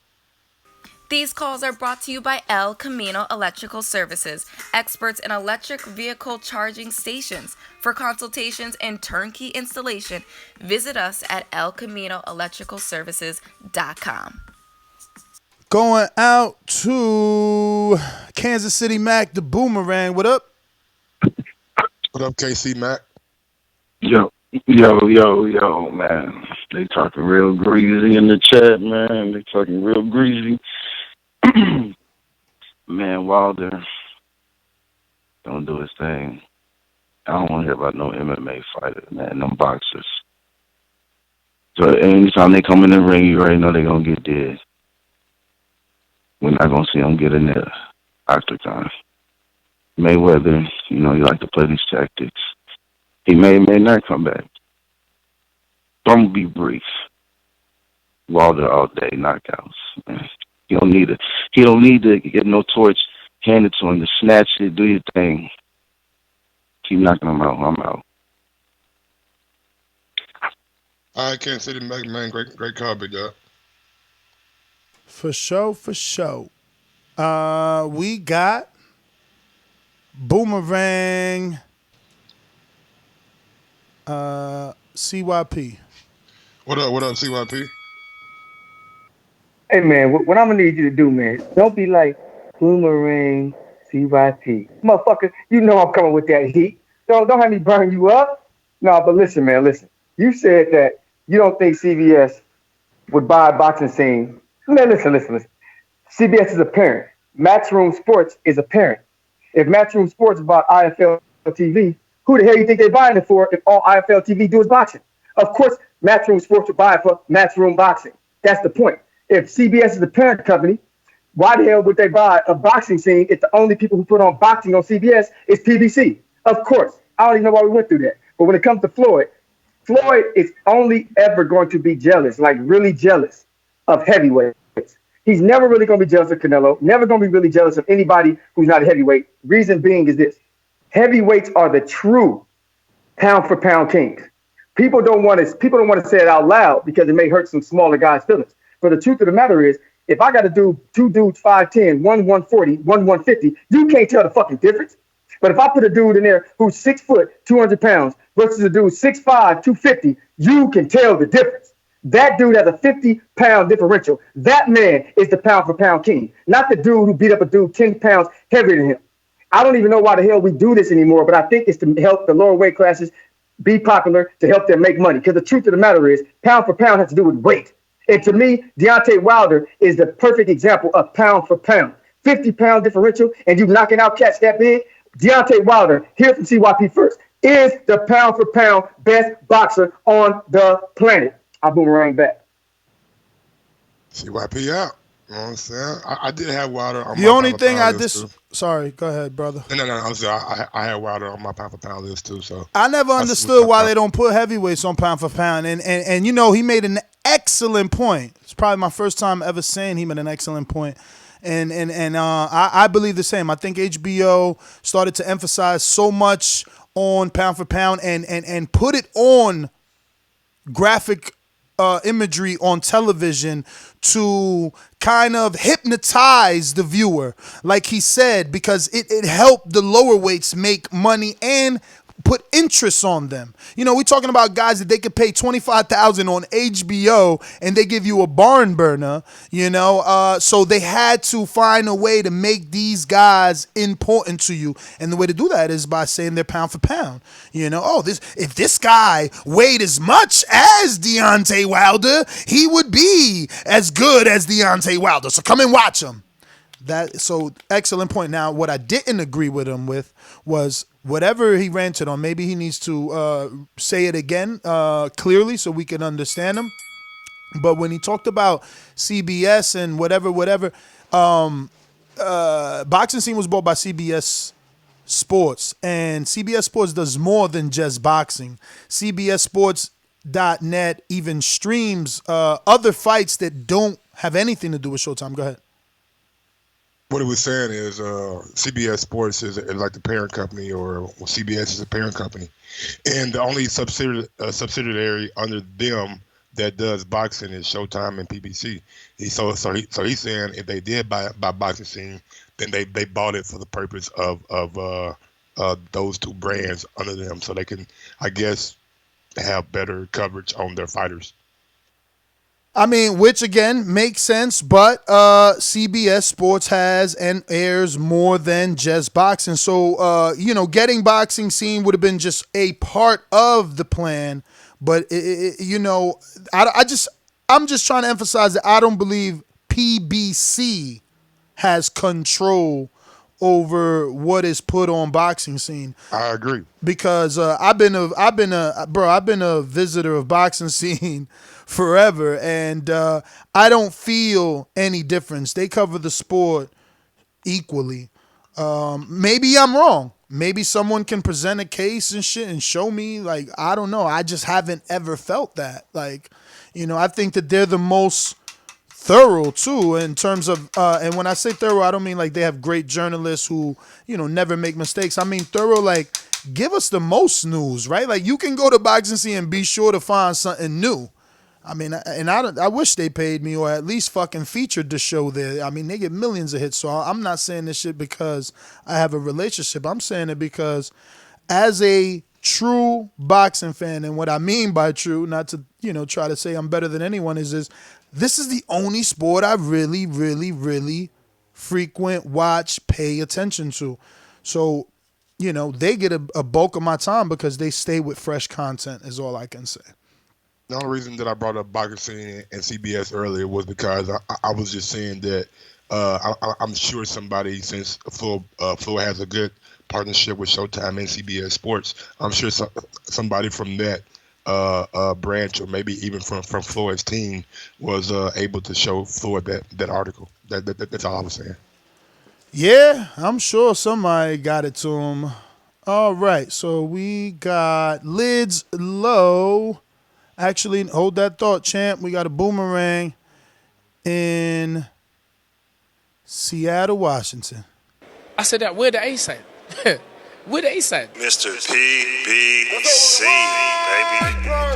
These calls are brought to you by El Camino Electrical Services, experts in electric vehicle charging stations. For consultations and turnkey installation, visit us at elcaminoelectricalservices.com. Going out to Kansas City Mac, the Boomerang. What up? What up, KC Mac? Yo, man. They talking real greasy in the chat, man. They talking real greasy. Man, Wilder, don't do his thing. I don't want to hear about no MMA fighters, man, them boxers. So anytime they come in the ring, you already know they're going to get dead. We're not going to see them get in there octagon. Mayweather, you know, he like to play these tactics. He may not come back. So I'm going to be brief. Wilder all day, knockouts, man. He don't need to get no torch handed to him to snatch it, do your thing. Keep knocking him out. I'm out. I can't say the Mac, man. Great call, big dog. For sure. We got Boomerang CYP. What up, CYP? Hey man, what I'm gonna need you to do, man, don't be like Boomerang CYP. Motherfucker, you know I'm coming with that heat. Don't have me burn you up. No, but listen, man, listen. You said that you don't think CBS would buy a boxing scene. Man, listen. CBS is a parent. Matchroom Sports is a parent. If Matchroom Sports bought IFL TV, who the hell you think they're buying it for if all IFL TV do is boxing? Of course, Matchroom Sports would buy it for Matchroom Boxing. That's the point. If CBS is the parent company, why the hell would they buy a boxing scene if the only people who put on boxing on CBS is PBC? Of course. I don't even know why we went through that. But when it comes to Floyd is only ever going to be jealous, like really jealous of heavyweights. He's never really going to be jealous of Canelo, never going to be really jealous of anybody who's not a heavyweight. Reason being is this. Heavyweights are the true pound for pound kings. People don't want to say it out loud because it may hurt some smaller guys' feelings. But the truth of the matter is, if I got to do two dudes 5'10", one 140, one 150, you can't tell the fucking difference. But if I put a dude in there who's 6 foot, 200 pounds versus a dude 6'5", 250, you can tell the difference. That dude has a 50-pound differential. That man is the pound for pound king, not the dude who beat up a dude 10 pounds heavier than him. I don't even know why the hell we do this anymore, but I think it's to help the lower weight classes be popular, to help them make money. Because the truth of the matter is, pound for pound has to do with weight. And to me, Deontay Wilder is the perfect example of pound for pound. 50-pound differential, and you knocking out cats that big. Deontay Wilder, here from CYP first, is the pound for pound best boxer on the planet. I'll boomerang back. CYP out. You know what I'm saying? I did have Wilder on the my only pound thing for I pound list too. Sorry, go ahead, brother. No. I'm sorry. I had Wilder on my pound for pound list too. So I never understood why they don't put heavyweights on pound for pound. And you know, he made an excellent point. It's probably my first time ever saying he made an excellent point. And I believe the same. I think HBO started to emphasize so much on pound for pound and put it on graphic imagery on television to kind of hypnotize the viewer, like he said, because it helped the lower weights make money and put interest on them. You know, we're talking about guys that they could pay $25,000 on HBO and they give you a barn burner, you know, so they had to find a way to make these guys important to you. And the way to do that is by saying they're pound for pound. You know, if this guy weighed as much as Deontay Wilder, he would be as good as Deontay Wilder. So come and watch him. So excellent point. Now, what I didn't agree with him with was whatever he ranted on, maybe he needs to say it again clearly so we can understand him. But when he talked about CBS and whatever, boxing scene was bought by CBS Sports, and CBS Sports does more than just boxing. CBS Sports.net even streams other fights that don't have anything to do with Showtime. Go ahead. What it was saying is CBS Sports is like the parent company, or CBS is a parent company. And the only subsidiary under them that does boxing is Showtime and PBC. He's saying if they did buy boxing scene, then they bought it for the purpose of those two brands under them, so they can, I guess, have better coverage on their fighters. I mean, which again makes sense, but CBS Sports has and airs more than just boxing. So, getting boxing scene would have been just a part of the plan. But I'm just trying to emphasize that I don't believe PBC has control over what is put on boxing scene. I agree. Because I've been a visitor of boxing scene forever, and I don't feel any difference. They cover the sport equally. Maybe I'm wrong. Maybe someone can present a case and shit and show me. Like, I don't know. I just haven't ever felt that. Like, I think that they're the most thorough too in terms of and when I say thorough, I don't mean like they have great journalists who never make mistakes. I mean thorough, like give us the most news, right? Like you can go to boxing scene and be sure to find something new. I mean, and I wish they paid me or at least fucking featured the show there. I mean, they get millions of hits, so I'm not saying this shit because I have a relationship. I'm saying it because as a true boxing fan, and what I mean by true, not to try to say I'm better than anyone, is this is the only sport I really, really, really frequent, watch, pay attention to. So, they get a bulk of my time because they stay with fresh content is all I can say. The only reason that I brought up boxing scene and CBS earlier was because I was just saying that I'm sure somebody, since Floyd has a good partnership with Showtime and CBS Sports, I'm sure somebody from that branch, or maybe even from Floyd's team, was able to show Floyd that article. That's all I was saying. Yeah, I'm sure somebody got it to him. All right, so we got Lids Low. Actually, hold that thought, champ. We got a boomerang in Seattle, Washington. I said that. Where the ace at? Where the ace at? Mr. PBC, baby.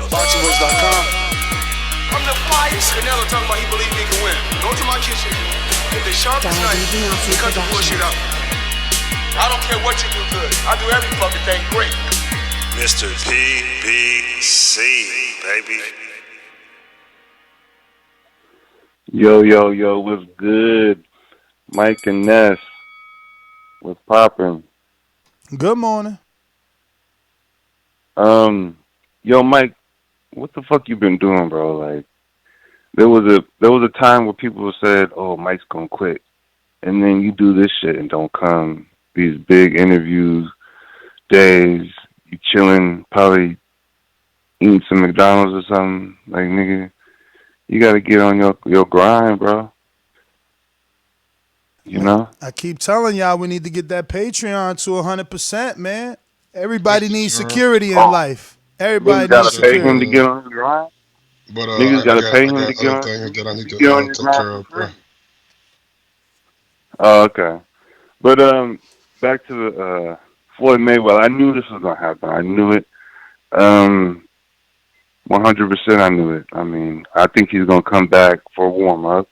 BoxingWorks.com. I'm the flyest. Canelo talking about he believe he can win. Go to my kitchen. Get the sharpest knife and cut the bullshit out. I don't care what you do good. I do every fucking thing great. Mr. PBC, baby. Yo, what's good? Mike and Ness. What's poppin'? Good morning. Yo, Mike, what the fuck you been doing, bro? Like, there was a time where people said, "Oh, Mike's gonna quit," and then you do this shit and don't come. These big interviews, days, you chilling, probably eating some McDonald's or something. Like, nigga, you gotta get on your grind, bro. You know? I keep telling y'all we need to get that Patreon to 100%, man. Everybody needs security in life. Everybody needs security. Gotta pay him to get on the grind. But niggas gotta pay him to get on. Things that I need to get on your take care of, grind. bro. Oh, okay. But back to the Floyd Mayweather. I knew this was gonna happen. I knew it. 100%. I knew it. I mean, I think he's gonna come back for a warm up,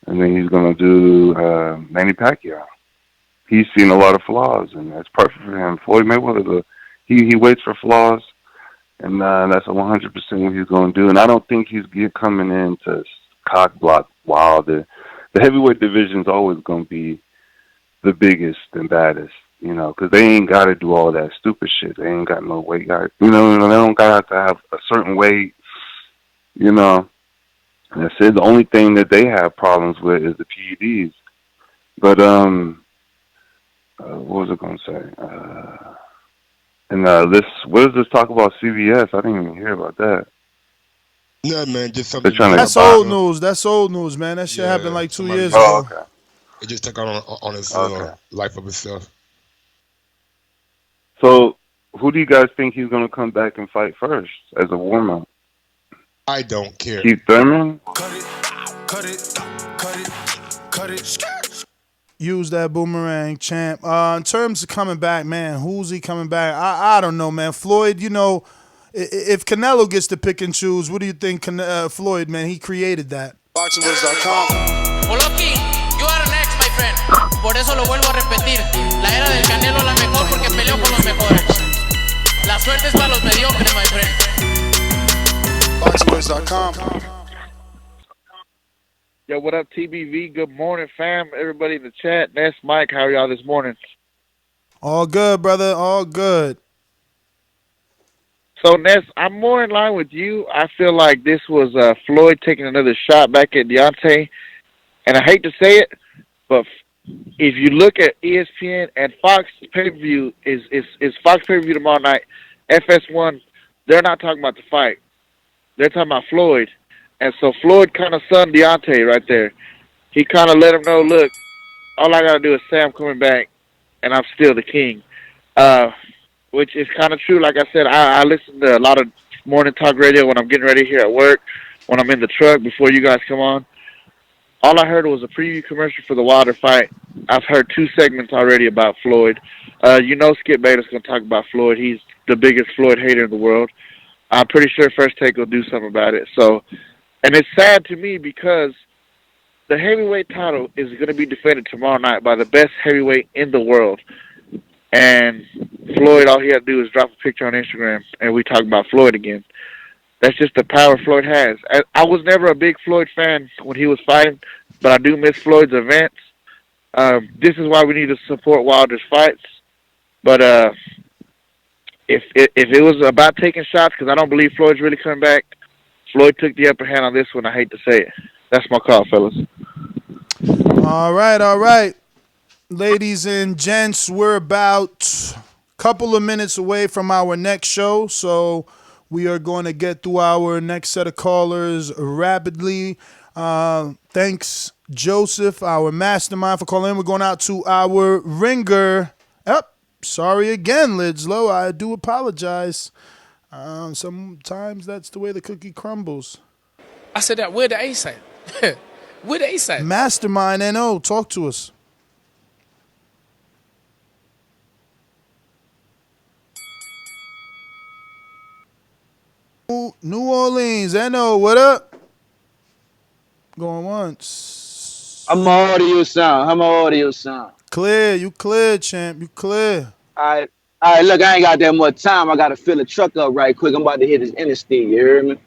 and then he's gonna do Manny Pacquiao. He's seen a lot of flaws, and that's perfect for him. Floyd Mayweather, he waits for flaws, and that's 100% what he's gonna do. And I don't think he's coming in to cock-block Wilder. The heavyweight division is always gonna be the biggest and baddest, you know, because they ain't got to do all that stupid shit. They ain't got no weight, they don't got to have a certain weight, you know. And I said the only thing that they have problems with is the PEDs. But what was I gonna say? What does this talk about CBS? I didn't even hear about that. Yeah, man, just something. That's old news. That's old news, man. That shit happened like 2 years ago. Oh, okay. It just took on its life of itself. So, who do you guys think he's gonna come back and fight first as a warm up? I don't care. Keith Thurman? Cut it. Use that boomerang, champ. In terms of coming back, man, who's he coming back? I don't know, man. Floyd, if Canelo gets to pick and choose, what do you think, Floyd, man? He created that. BoxingWords.com. Oloki, you are next, my friend. Por eso lo vuelvo a repetir. La era del Canelo es la mejor porque peleó con los mejores. La suerte es para los mediocres, my friend. BoxingWords.com. Yo, what up, TBV? Good morning, fam. Everybody in the chat. That's Mike. How are y'all this morning? All good, brother. All good. So, Ness, I'm more in line with you. I feel like this was Floyd taking another shot back at Deontay. And I hate to say it, but if you look at ESPN and Fox pay-per-view, is Fox pay-per-view tomorrow night, FS1, they're not talking about the fight. They're talking about Floyd. And so Floyd kind of sunned Deontay right there. He kind of let him know, look, all I got to do is say I'm coming back, and I'm still the king. Which is kind of true. Like I said, I listen to a lot of morning talk radio when I'm getting ready here at work, when I'm in the truck before you guys come on. All I heard was a preview commercial for the Wilder fight. I've heard 2 segments already about Floyd. Skip Bayless going to talk about Floyd. He's the biggest Floyd hater in the world. I'm pretty sure First Take will do something about it. So, and it's sad to me because the heavyweight title is going to be defended tomorrow night by the best heavyweight in the world. And Floyd, all he had to do is drop a picture on Instagram, and we talk about Floyd again. That's just the power Floyd has. I was never a big Floyd fan when he was fighting, but I do miss Floyd's events. This is why we need to support Wilder's fights. But if it was about taking shots, because I don't believe Floyd's really coming back, Floyd took the upper hand on this one. I hate to say it. That's my call, fellas. All right. Ladies and gents, we're about a couple of minutes away from our next show, so we are going to get through our next set of callers rapidly. Thanks, Joseph, our mastermind, for calling in. We're going out to our ringer. Sorry again, Lidslow. I do apologize. Sometimes that's the way the cookie crumbles. I said that. Where the ace at? Where the ace at? Mastermind NO, talk to us. New Orleans, NO, what up? Going once. How my audio sound? Clear, you clear, champ, you clear. All right, look, I ain't got that much time. I got to fill the truck up right quick. I'm about to hit this interstate, you hear me?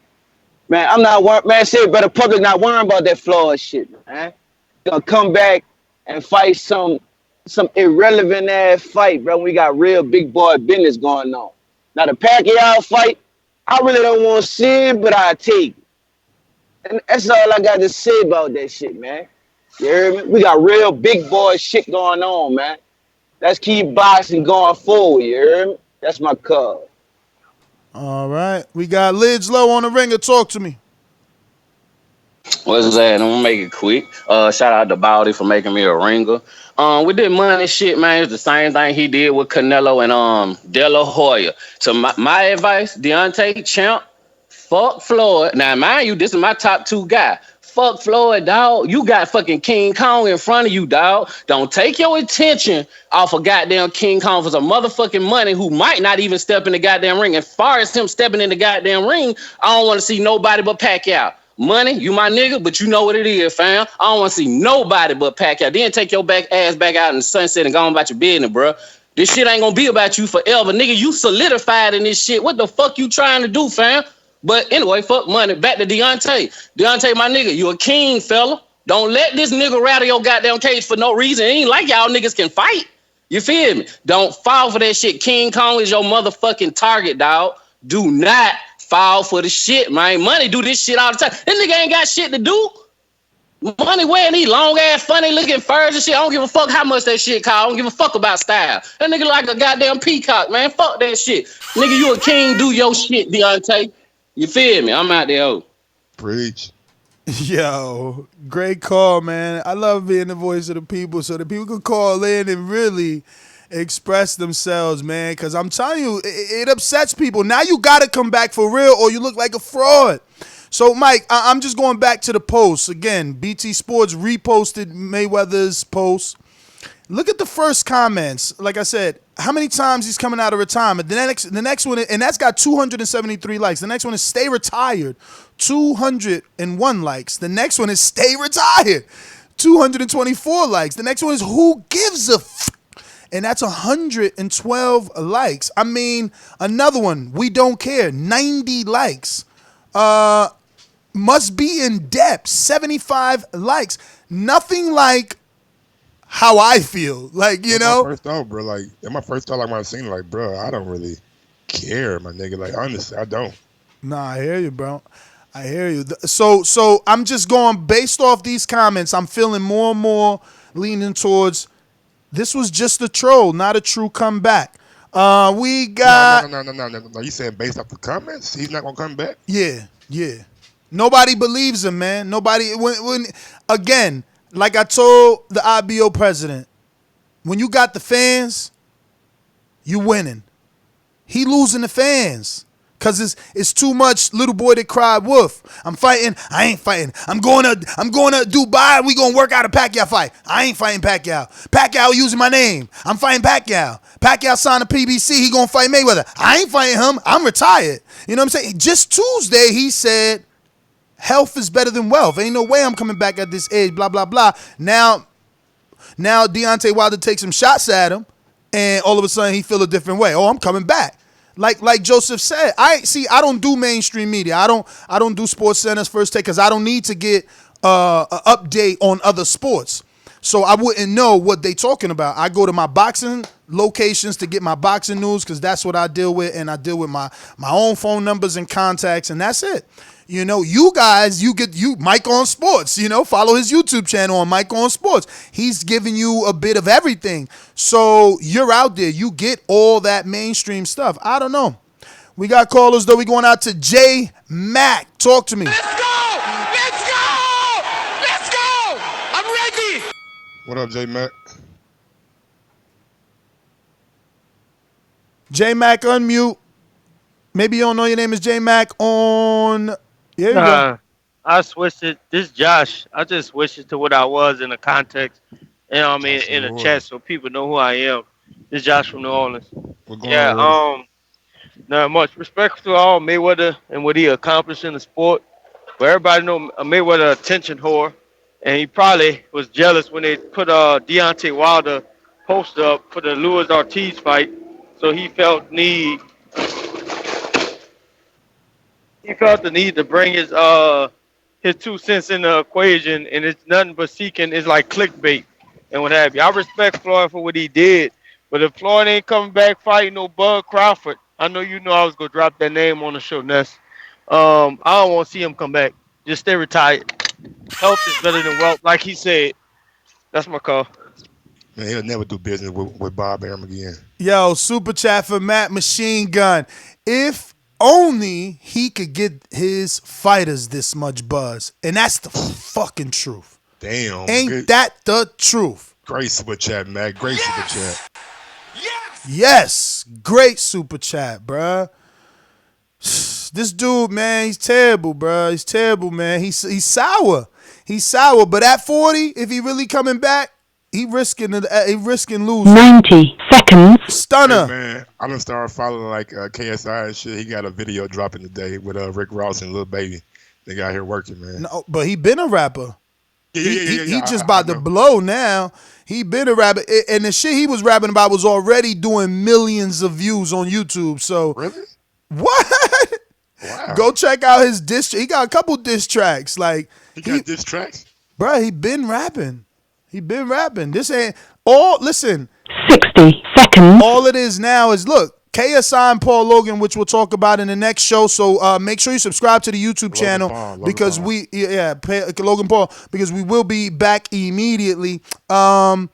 Man, I'm not worried. Man, shit, but the public not worrying about that Floyd shit, man. Gonna come back and fight some irrelevant ass fight, bro. We got real big boy business going on. Now, the Pacquiao fight, I really don't want to see it, but I take it. And that's all I got to say about that shit, man. You hear me? We got real big boy shit going on, man. Let's keep boxing going forward, you hear me? That's my call. All right. We got Lidslow on the ringer. Talk to me. What's that? I'm gonna make it quick. Shout out to Baldy for making me a ringer. With this money shit, man, it's the same thing he did with Canelo and De La Hoya. So my advice, Deontay, champ, fuck Floyd. Now, mind you, this is my top 2 guy. Fuck Floyd, dog. You got fucking King Kong in front of you, dog. Don't take your attention off of goddamn King Kong for some motherfucking money who might not even step in the goddamn ring. As far as him stepping in the goddamn ring, I don't want to see nobody but Pacquiao. Money, you my nigga, but you know what it is, fam. I don't want to see nobody but Pacquiao. Then take your ass back out in the sunset and go on about your business, bro. This shit ain't gonna be about you forever. Nigga, you solidified in this shit. What the fuck you trying to do, fam? But anyway, fuck money. Back to Deontay. Deontay, my nigga, you a king, fella. Don't let this nigga rattle your goddamn cage for no reason. It ain't like y'all niggas can fight. You feel me? Don't fall for that shit. King Kong is your motherfucking target, dog. Do not fall for the shit, man. Money do this shit all the time. This nigga ain't got shit to do. Money wearing these long ass funny looking furs and shit. I don't give a fuck how much that shit cost. I don't give a fuck about style. That nigga like a goddamn peacock, man. Fuck that shit. Nigga, you a king, do your shit, Deontay. You feel me? I'm out there. Oh. Preach. Yo, great call, man. I love being the voice of the people so that people can call in and really express themselves, man. Because I'm telling you, it upsets people. Now you got to come back for real or you look like a fraud. So, Mike, I'm just going back to the post. Again, BT Sports reposted Mayweather's post. Look at the first comments. Like I said, how many times he's coming out of retirement. The next one, and that's got 273 likes. The next one is stay retired, 201 likes. The next one is stay retired, 224 likes. The next one is who gives a and that's 112 likes. I mean, another one, we don't care, 90 likes. Must be in depth, 75 likes. Nothing like how I feel, like, you know. My first thought, bro, like, my first thought, like, when I seen it, like, bro, I don't really care, my nigga. Like, honestly, I don't. Nah, I hear you, bro. I hear you. So I'm just going based off these comments. I'm feeling more and more leaning towards this was just a troll, not a true comeback. We got No. You saying based off the comments, he's not gonna come back? Yeah. Nobody believes him, man. Nobody. When again, like I told the IBO president, when you got the fans, you winning. He losing the fans. Cause it's too much little boy that cried wolf. I'm fighting. I ain't fighting. I'm going to Dubai. We gonna work out a Pacquiao fight. I ain't fighting Pacquiao. Pacquiao using my name. I'm fighting Pacquiao. Pacquiao signed a PBC. He gonna fight Mayweather. I ain't fighting him. I'm retired. You know what I'm saying? Just Tuesday he said, health is better than wealth. Ain't no way I'm coming back at this age. Blah blah blah. Now Deontay Wilder takes some shots at him, and all of a sudden he feel a different way. Oh, I'm coming back. Like Joseph said, I don't do mainstream media. I don't do Sports Center's First Take because I don't need to get an update on other sports. So I wouldn't know what they talking about. I go to my boxing locations to get my boxing news because that's what I deal with, and I deal with my own phone numbers and contacts, and that's it. You know, you guys, you Mike on Sports, you know, follow his YouTube channel on Mike on Sports. He's giving you a bit of everything. So you're out there. You get all that mainstream stuff. I don't know. We got callers, though. We going out to J Mac. Talk to me. Let's go! I'm ready! What up, J Mac? J Mac, unmute. Maybe you don't know your name is J Mac on... Here you go. I switched it. This is Josh. I just switched it to what I was in the context. You know what I mean? In the chat so people know who I am. This is Josh from New Orleans. Not much. Respect to all Mayweather and what he accomplished in the sport. But everybody know Mayweather attention whore. And he probably was jealous when they put Deontay Wilder poster up for the Lewis Ortiz fight. So he felt the need to bring his 2 cents in the equation, and it's nothing but seeking. It's like clickbait and what have you. I respect Floyd for what he did, but if Floyd ain't coming back fighting no Bud Crawford, I know you know I was gonna drop that name on the show, Ness. I don't want to see him come back. Just stay retired. Health is better than wealth, like he said. That's my call. Man, he'll never do business with Bob Arum again. Yo, super chat for Matt Machine Gun. If only he could get his fighters this much buzz. And that's the fucking truth. Damn. Ain't that the truth? Great super chat, Matt. Great super chat. Yes. Great super chat, bruh. This dude, man, he's terrible, bruh. He's terrible, man. He's sour. He's sour. But at 40, if he really coming back, he risking losing. 90 seconds. Stunner. Hey, man, I done started following like KSI and shit. He got a video dropping today with Rick Ross and Lil Baby. They got here working, man. No, but he been a rapper. Yeah. He just about to blow now. He been a rapper. And the shit he was rapping about was already doing millions of views on YouTube. So really? What? Wow. Go check out his diss. He got a couple diss tracks. Like he got diss tracks? Bruh, he been rapping. This ain't all. Listen, 60 seconds. All it is now is look, KSI and Paul Logan, which we'll talk about in the next show. So make sure you subscribe to the YouTube channel because Logan Paul, because we will be back immediately. So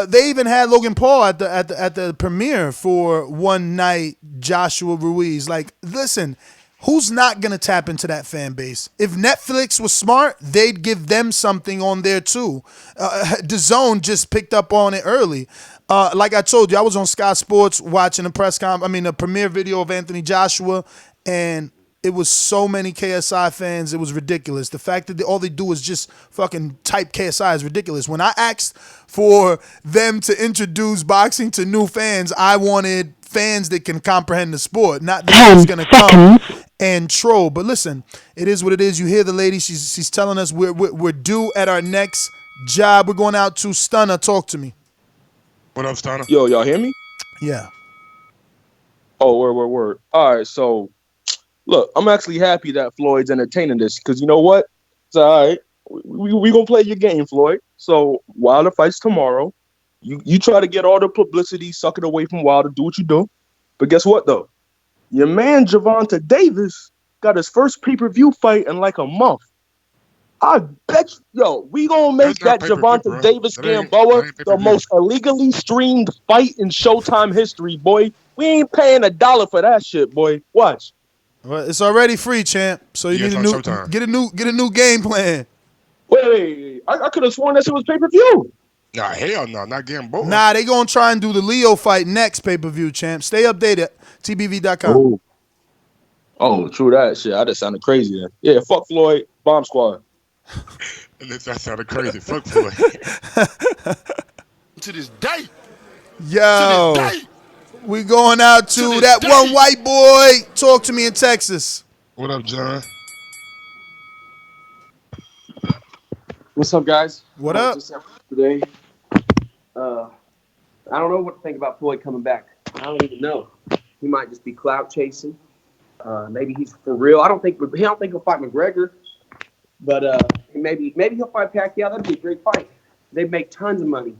they even had Logan Paul at the premiere for One Night Joshua Ruiz. Like, listen. Who's not going to tap into that fan base? If Netflix was smart, they'd give them something on there too. Dazn just picked up on it early. Like I told you, I was on Sky Sports watching the premiere video of Anthony Joshua, and it was so many KSI fans, it was ridiculous. The fact that all they do is just fucking type KSI is ridiculous. When I asked for them to introduce boxing to new fans, I wanted fans that can comprehend the sport, not that it's going to come and troll. But listen, it is what it is. You hear the lady, she's telling us we're due at our next job. We're going out to Stunner. Talk to me. What up, Stunner? Yo, y'all hear me? Yeah. Oh, word. All right, so look, I'm actually happy that Floyd's entertaining this because you know what? It's all right. We gonna play your game, Floyd. So Wilder fights tomorrow. You try to get all the publicity, suck it away from Wilder, do what you do. But guess what though? Your man Gervonta Davis got his first pay-per-view fight in like a month. I bet you, we gonna make that Gervonta Davis Gamboa the most illegally streamed fight in Showtime history, boy. We ain't paying $1 for that shit, boy. Watch. Well, it's already free, champ. So you need get a new game plan. Wait. I could have sworn that shit was pay-per-view. Nah, hell no, not Gamboa. Nah, they gonna try and do the Leo fight next pay-per-view, champ. Stay updated. TBV.com. Oh, true that shit. I just sounded crazy then. Yeah, fuck Floyd, Bomb Squad. And that sounded crazy. Fuck Floyd. To this day. Yo. To this day. We going out to that one white boy. Talk to me in Texas. What up, John? What's up, guys? What up? Today, I don't know what to think about Floyd coming back. I don't even know. He might just be clout chasing. Maybe he's for real. I don't think he'll fight McGregor, but maybe he'll fight Pacquiao. That'd be a great fight. They'd make tons of money,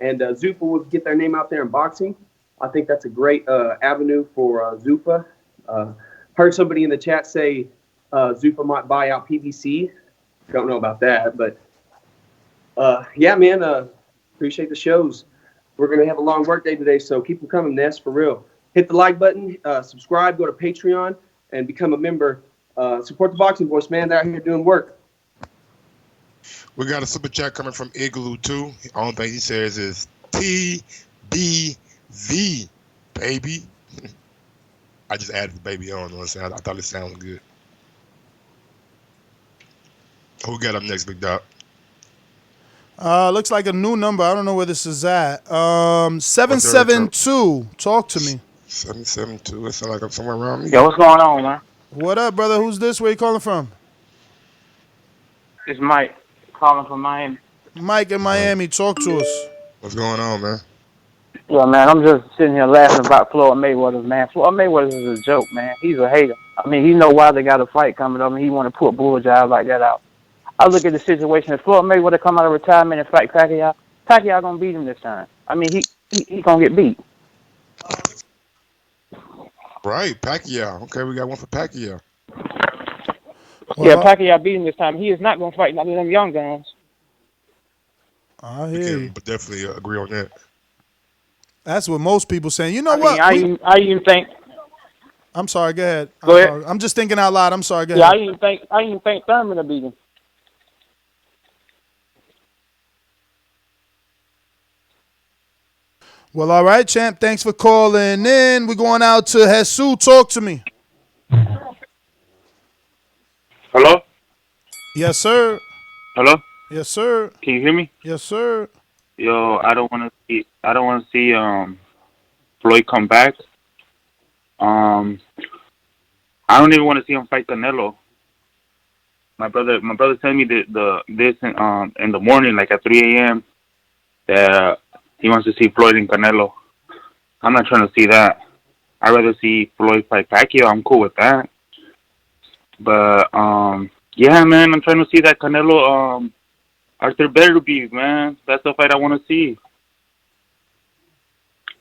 and Zuffa would get their name out there in boxing. I think that's a great avenue for Zuffa. Heard somebody in the chat say Zuffa might buy out PBC. Don't know about that, but yeah, man. Appreciate the shows. We're gonna have a long work day today, so keep them coming, Ness, for real. Hit the like button, subscribe, go to Patreon, and become a member. Support the Boxing Voice, man. They're out here doing work. We got a super chat coming from Igloo too. The only thing he says is TBV, baby. I just added the baby on. I thought it sounded good. Who got up next, Big Doc? Looks like a new number. I don't know where this is at. 772. Talk to me. 772. It sounds like I'm somewhere around me. Yo, what's going on, man? What up, brother? Who's this? Where you calling from? It's Mike calling from Miami. Mike in Miami. Talk to us. What's going on, man? Yeah, man, I'm just sitting here laughing about Floyd Mayweather, man. Floyd Mayweather is a joke, man. He's a hater. I mean, he know why they got a fight coming up, and he want to put bull jive like that out. I look at the situation. If Floyd Mayweather come out of retirement and fight Pacquiao gonna beat him this time. I mean, he gonna get beat. Right, Pacquiao. Okay, we got one for Pacquiao. Yeah, Pacquiao beat him this time. He is not gonna fight none of them young guns. I hear you. But definitely agree on that. That's what most people saying. You know I what? mean, I even think. I'm sorry. Go ahead. Go ahead. I'm just thinking out loud. I'm sorry. Go Yeah, ahead. I even think Thurman will beat him. Well, all right, champ. Thanks for calling in. We're going out to Jesus. Talk to me. Hello? Yes, sir. Hello? Yes, sir. Can you hear me? Yes, sir. Yo, I don't want to see Floyd come back. I don't even want to see him fight Canelo. My brother sent me this in the morning, like at 3 a.m. that he wants to see Floyd and Canelo. I'm not trying to see that. I'd rather see Floyd fight Pacquiao. I'm cool with that. But yeah, man, I'm trying to see that Canelo Arthur Beterbiev, man. That's the fight I want to see.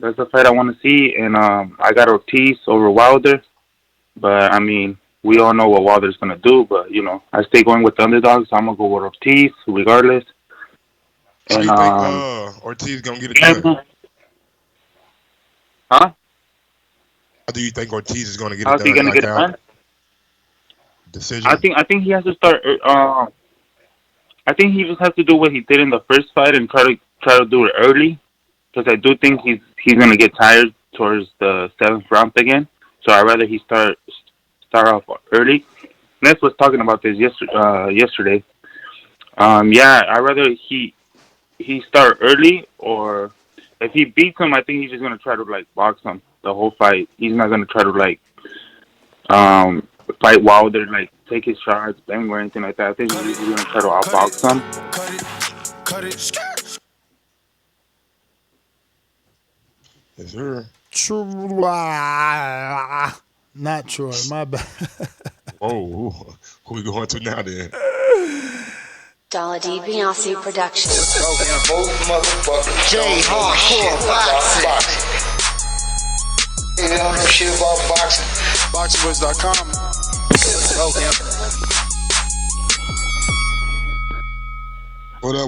That's the fight I want to see. And I got Ortiz over Wilder. But I mean, we all know what Wilder's gonna do. But you know, I stay going with the underdogs. So I'm gonna go with Ortiz regardless. So And you think Ortiz gonna get it done? Huh? How do you think Ortiz is gonna get it How's done? he gonna get it done? Decision. I think he has to start. I think he just has to do what he did in the first fight and try to do it early, because I do think he's gonna get tired towards the 7th round again. So I'd rather he start start off early. Ness was talking about this yesterday. I'd rather he start early, or if he beats him, I think he's just gonna try to like box him the whole fight. He's not gonna try to like fight Wilder, like take his shots, bang or anything like that. I think he's gonna try to outbox him. Cut it. Yes, sir. Not Troy. My bad. Whoa, who we going to now then? Dollar D Beyonce production. J Hardcore Boxing. You don't know shit about boxing. BoxingWords.com.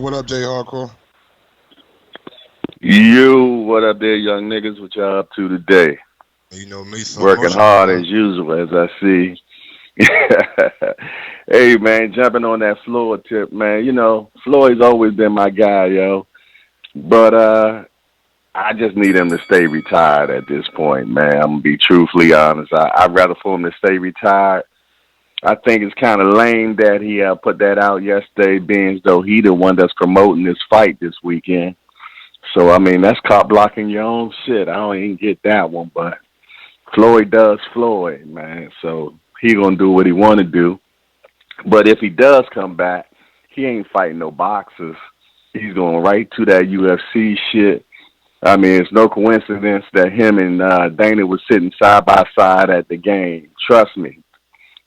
What up, J Hardcore? What up there, young niggas? What y'all up to today? You know me, so working hard as usual, as I see. Hey, man, jumping on that Floyd tip, man. You know, Floyd's always been my guy, yo. But I just need him to stay retired at this point, man. I'm going to be truthfully honest. I'd rather for him to stay retired. I think it's kind of lame that he put that out yesterday, being as though he the one that's promoting this fight this weekend. So, I mean, that's cop blocking your own shit. I don't even get that one, but Floyd does Floyd, man. So he gonna do what he want to do. But if he does come back, he ain't fighting no boxers. He's going right to that UFC shit. I mean, it's no coincidence that him and Dana was sitting side by side at the game. Trust me,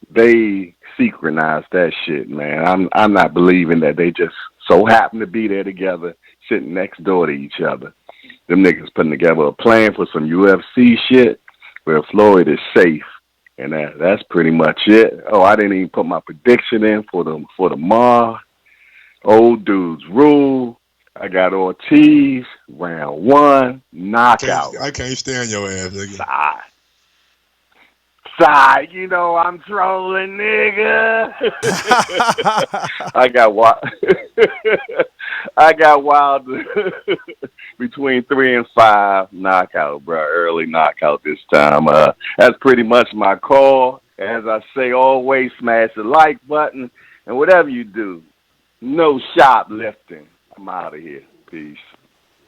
they synchronized that shit, man. I'm not believing that they just so happen to be there together, sitting next door to each other. Them niggas putting together a plan for some UFC shit where Floyd is safe, and that's pretty much it. Oh, I didn't even put my prediction in for the Mar. Old dudes rule. I got Ortiz, round 1, knockout. I can't stand your ass, nigga. Side, you know I'm trolling, nigga. I got Wilder between 3 and 5 knockout, bro. Early knockout this time. That's pretty much my call. As I say, always smash the like button, and whatever you do, no shoplifting. I'm out of here. Peace.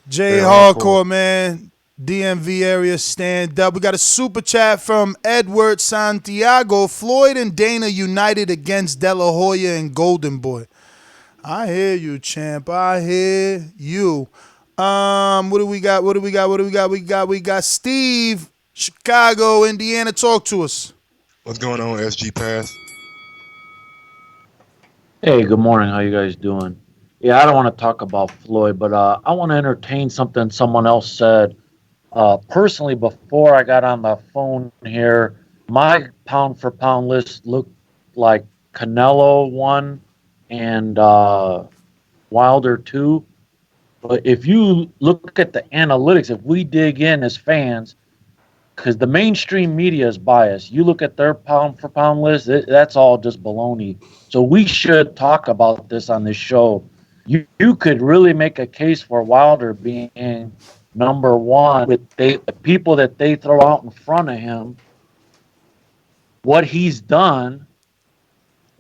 J Hardcore, man. DMV area, stand up. We got a super chat from Edward Santiago. Floyd and Dana united against De La Hoya and Golden Boy. I hear you, champ. I hear you. What do we got? We got Steve, Chicago, Indiana. Talk to us. What's going on, SG Pass? Hey, good morning. How you guys doing? Yeah, I don't want to talk about Floyd, but I want to entertain something someone else said. Personally, before I got on the phone here, my pound-for-pound list looked like Canelo 1 and Wilder 2. But if you look at the analytics, if we dig in as fans, because the mainstream media is biased, you look at their pound-for-pound list, that's all just baloney. So we should talk about this on this show. You could really make a case for Wilder being number 1 with the people that they throw out in front of him, what he's done,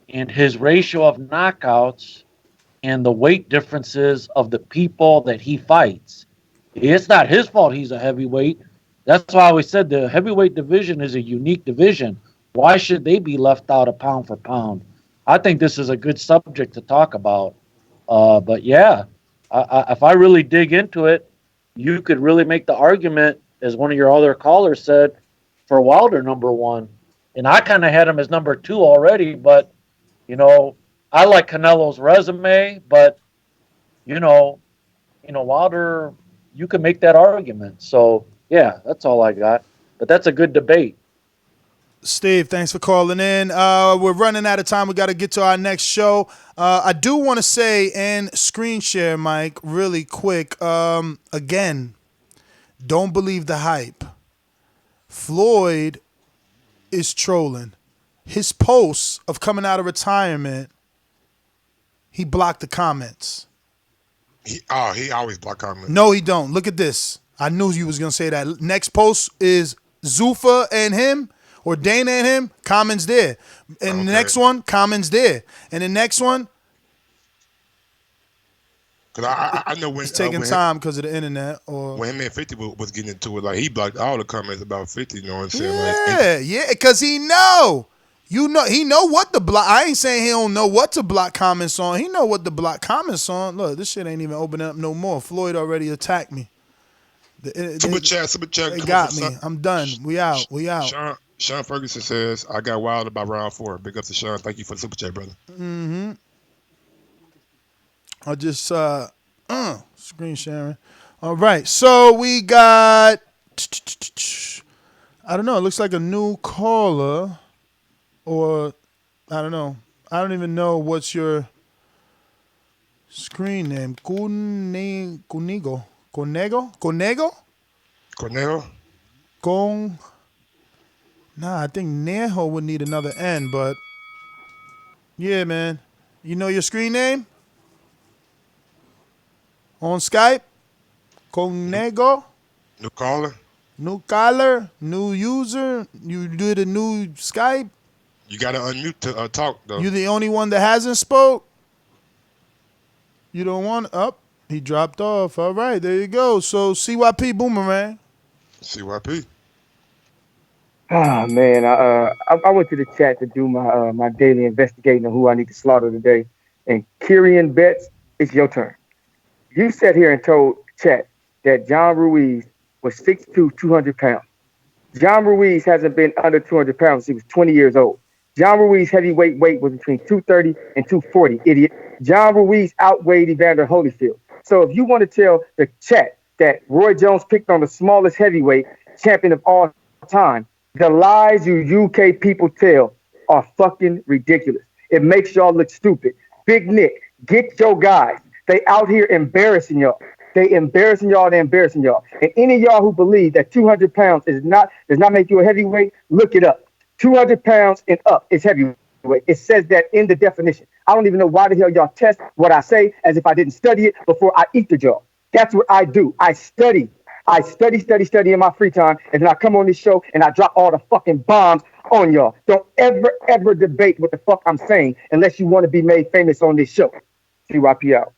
and his ratio of knockouts, and the weight differences of the people that he fights. It's not his fault he's a heavyweight. That's why we said the heavyweight division is a unique division. Why should they be left out of pound for pound? I think this is a good subject to talk about. But yeah, if I really dig into it, you could really make the argument, as one of your other callers said, for Wilder number 1. And I kind of had him as number 2 already, but, you know, I like Canelo's resume, but, you know, Wilder, you can make that argument. So, yeah, that's all I got. But that's a good debate. Steve, thanks for calling in. We're running out of time. We got to get to our next show. I do want to say, and screen share, Mike, really quick. Again, don't believe the hype. Floyd is trolling. His posts of coming out of retirement, he blocked the comments. He always block comments. No, he don't. Look at this. I knew you was going to say that. Next post is Zuffa and him or Dana and him, Common's there. And the next one, Common's there. And the next one, Cause I know when it's taking time because of the internet. Or when him and 50 was getting into it, like he blocked all the comments about 50. You know what I'm saying? yeah, because he know. He know what to block. I ain't saying he don't know what to block comments on. He know what to block comments on. Look, this shit ain't even opening up no more. Floyd already attacked me. Super chat. They got me. I'm done. We out. Sean Ferguson says, I got Wilder by round 4. Big up to Sean. Thank you for the super chat, brother. Mm-hmm. I just screen sharing. All right. So we got I don't know. It looks like a new caller. Or I don't know. I don't even know what's your screen name. Conego? Nah, I think Nejo would need another N, but yeah, man. You know your screen name? On Skype? Conego? New caller? New user? You did a new Skype? You got to unmute to talk, though. You the only one that hasn't spoke? You don't want up? He dropped off. All right, there you go. So CYP Boomerang. CYP. Ah man, I went to the chat to do my daily investigating on who I need to slaughter today. And Kyrian Betts, it's your turn. You sat here and told chat that John Ruiz was 6'2", 200 pounds. John Ruiz hasn't been under 200 pounds since he was 20 years old. John Ruiz heavyweight weight was between 230 and 240, idiot. John Ruiz outweighed Evander Holyfield. So if you want to tell the chat that Roy Jones picked on the smallest heavyweight champion of all time, the lies you UK people tell are fucking ridiculous. It makes y'all look stupid. Big Nick, get your guys. They out here embarrassing y'all. They embarrassing y'all. And any of y'all who believe that 200 pounds does not make you a heavyweight, look it up. 200 pounds and up is heavyweight. It says that in the definition. I don't even know why the hell y'all test what I say as if I didn't study it before I eat the jaw. That's what I do. I study in my free time, and then I come on this show and I drop all the fucking bombs on y'all. Don't ever debate what the fuck I'm saying unless you want to be made famous on this show. CYP out.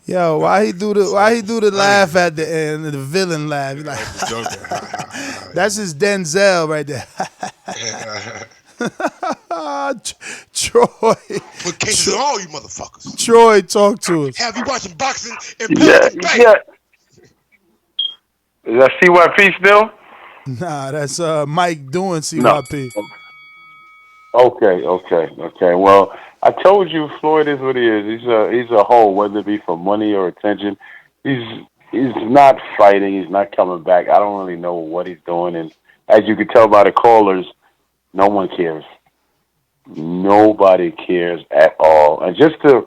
Yo, why he do the laugh at the end, the villain laugh? Like, that's his Denzel right there. Troy. Put cases on all you motherfuckers. Troy, talk to us. Have you watching boxing and Yeah. Is that CYP still? Nah, that's Mike doing CYP. No. Okay. Well, I told you Floyd is what he is. He's a hoe, whether it be for money or attention. He's not fighting. He's not coming back. I don't really know what he's doing. And as you can tell by the callers, no one cares. Nobody cares at all. And just to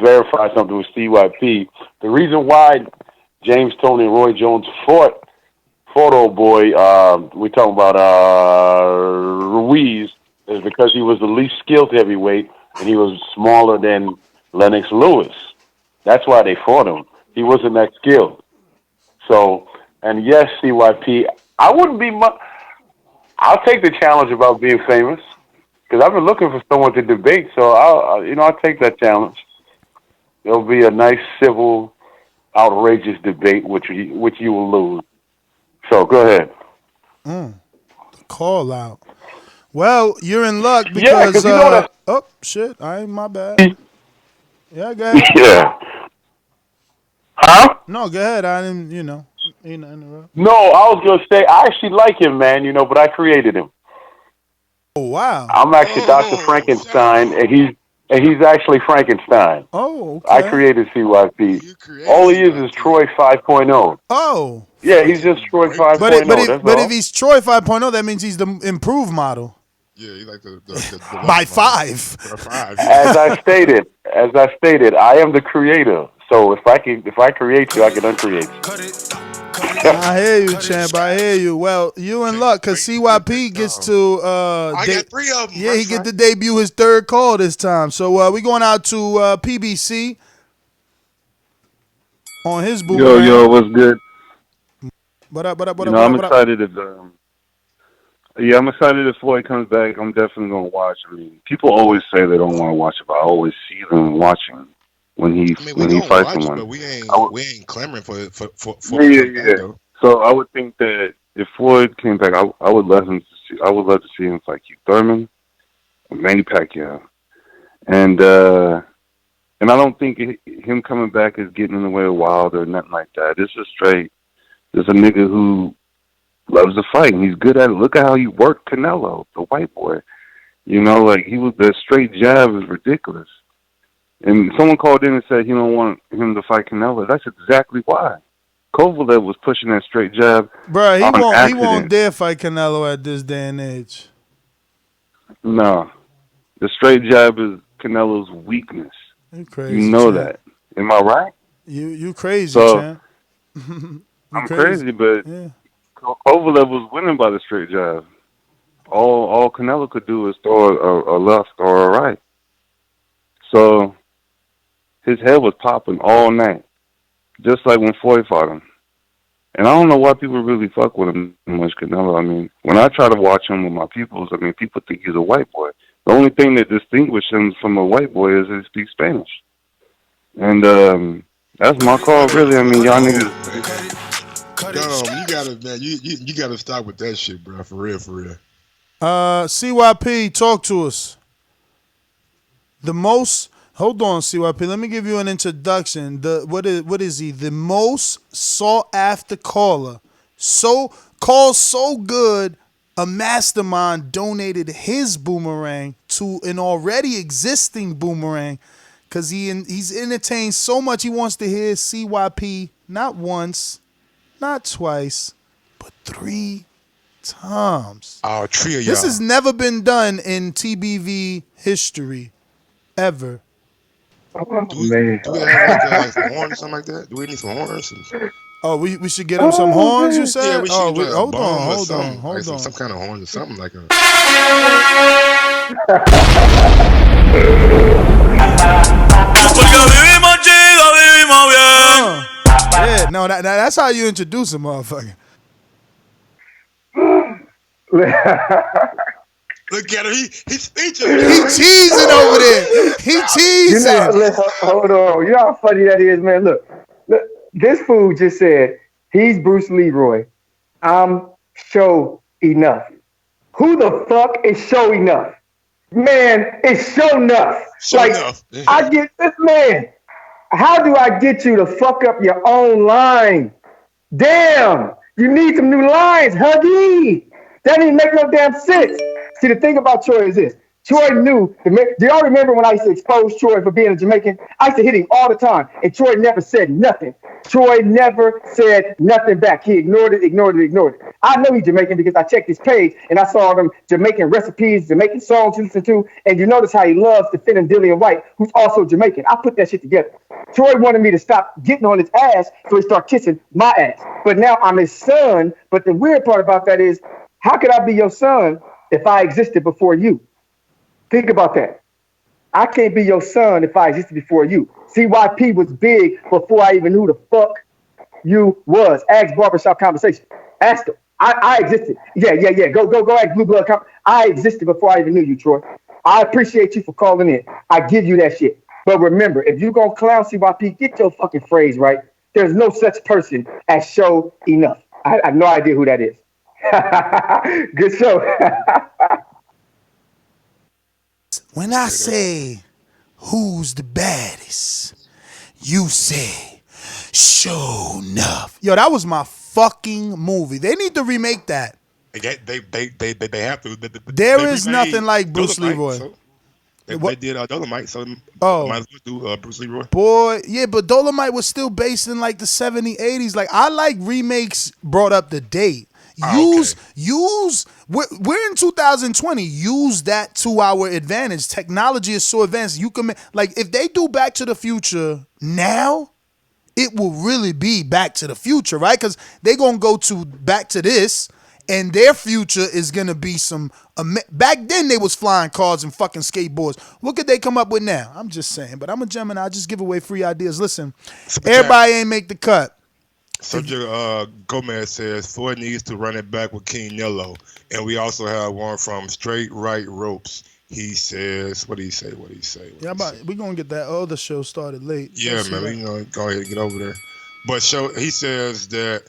verify something with CYP, the reason why James Toney and Roy Jones fought old boy, we're talking about Ruiz, is because he was the least skilled heavyweight and he was smaller than Lennox Lewis. That's why they fought him. He wasn't that skilled. So, and yes, CYP, I'll take the challenge about being famous because I've been looking for someone to debate. So I'll take that challenge. It'll be a nice, civil, outrageous debate, which you will lose. So go ahead. Call out. Well, you're in luck because you know that. Oh shit! My bad. Yeah, go ahead. Yeah. Huh? No, go ahead. I didn't. Interrupt. No, I was gonna say I actually like him, man. But I created him. Oh wow! I'm actually Dr. Frankenstein, and he's actually Frankenstein. Oh, okay. I created CYP. All he is Troy 5.0. Oh. Yeah, he's just Troy 5.0. But if he's Troy 5.0, that means he's the improved model. Yeah, he's like the by 5. As I stated, I am the creator. So if I create you, I can uncreate you. I hear you, champ. I hear you. Well, you in luck because CYP gets to. I got 3 of them. Yeah, he get to debut his third call this time. So we going out to PBC on his boomerang. Yo, what's good? What up? What up? What You up? know, What up? I'm What up? excited if yeah, I'm excited if Floyd comes back. I'm definitely gonna watch. I mean, people always say they don't want to watch it, but I always see them watching when I mean, we he gonna fights watch it, someone. but we I ain't would, we ain't clamoring for yeah, him to yeah, come back yeah. though. So I would think that if Floyd came back, I would love him to see. I would love to see him fight Keith Thurman, or Manny Pacquiao, and uh and I don't think him coming back is getting in the way of Wilder or nothing like that. This is straight. This is a nigga who loves to fight and he's good at it. Look at how he worked Canelo, the white boy. You know, like he was the straight jab is ridiculous. And someone called in and said he don't want him to fight Canelo. That's exactly why. Kovalev was pushing that straight jab Bruh, on he won't accident. dare fight Canelo at this day and age. No, the straight jab is Canelo's weakness. You You crazy, know champ. that. Am I right? You crazy, So champ. You I'm crazy. crazy, but Yeah. Kovalev was winning by the straight jab. All Canelo could do is throw a left or a right. So his head was popping all night, just like when Floyd fought him. And I don't know why people really fuck with him so much, Canelo. I mean, when I try to watch him with my peoples, I mean, people think he's a white boy. The only thing that distinguishes him from a white boy is he speaks Spanish. And that's my call, really. I mean, y'all niggas. You gotta, man, you gotta stop with that shit, bro. For real, for real. CYP, talk to us. The most. Hold on, CYP. Let me give you an introduction. What is he? The most sought after caller. Calls so good. A mastermind donated his boomerang to an already existing boomerang because he's entertained so much. He wants to hear CYP not once, not twice, but 3 times. Oh, three of This y'all. has never been done in TBV history, ever. Do we have like some horns or something like that? Do we need some horns? Oh, we should get him some horns, you Yeah, said? we Oh, should like a hold bomb on, or hold on, something, like hold on. some kind of horns or something like a. Yeah, no, that's how you introduce a motherfucker. Look at him, he's speechless. He teasing over there. He teasing. Hold on. You know how funny that is, man? Look, this fool just said he's Bruce Leroy. I'm show enough. Who the fuck is show enough? Man, it's show enough. I get this man. How do I get you to fuck up your own line? Damn, you need some new lines, Huggy. That didn't make no damn sense. See, the thing about Troy is this. Troy knew. Do y'all remember when I used to expose Troy for being a Jamaican? I used to hit him all the time, and Troy never said nothing. Troy never said nothing back. He ignored it. I know he's Jamaican because I checked his page, and I saw them Jamaican recipes, Jamaican songs he listened to, and you notice how he loves defending Dillian White, who's also Jamaican. I put that shit together. Troy wanted me to stop getting on his ass, so he started kissing my ass. But now I'm his son, but the weird part about that is, how could I be your son if I existed before you? Think about that. I can't be your son if I existed before you. CYP was big before I even knew the fuck you was. Ask Barbershop Conversation. Ask him. I existed. Yeah. Go ask Blue Blood. I existed before I even knew you, Troy. I appreciate you for calling in. I give you that shit. But remember, if you gonna clown CYP, get your fucking phrase right. There's no such person as show enough. I have no idea who that is. Good show. When I say who's the baddest, you say show enough. Yo, that was my fucking movie. They need to remake that. They have to. There is nothing like Bruce Leroy. So they did Dolomite, so might as well do Bruce Leroy. Boy, yeah, but Dolomite was still based in like the 70s, 80s. Like, I like remakes brought up to date. We're in 2020. Use that to our advantage. Technology is so advanced. You can if they do Back to the Future now, it will really be Back to the Future, right? Because they're gonna go to back to this, and their future is gonna be some. Back then they was flying cars and fucking skateboards. What could they come up with now? I'm just saying. But I'm a Gemini. I just give away free ideas. Listen, everybody ain't make the cut. Sergio Gomez says Floyd needs to run it back with Canelo, and we also have one from Straight Right Ropes. He says, "What do you say? What do you say? Yeah, we're gonna get that other show started late. Yeah, man, we gonna go ahead and get over there." But he says that,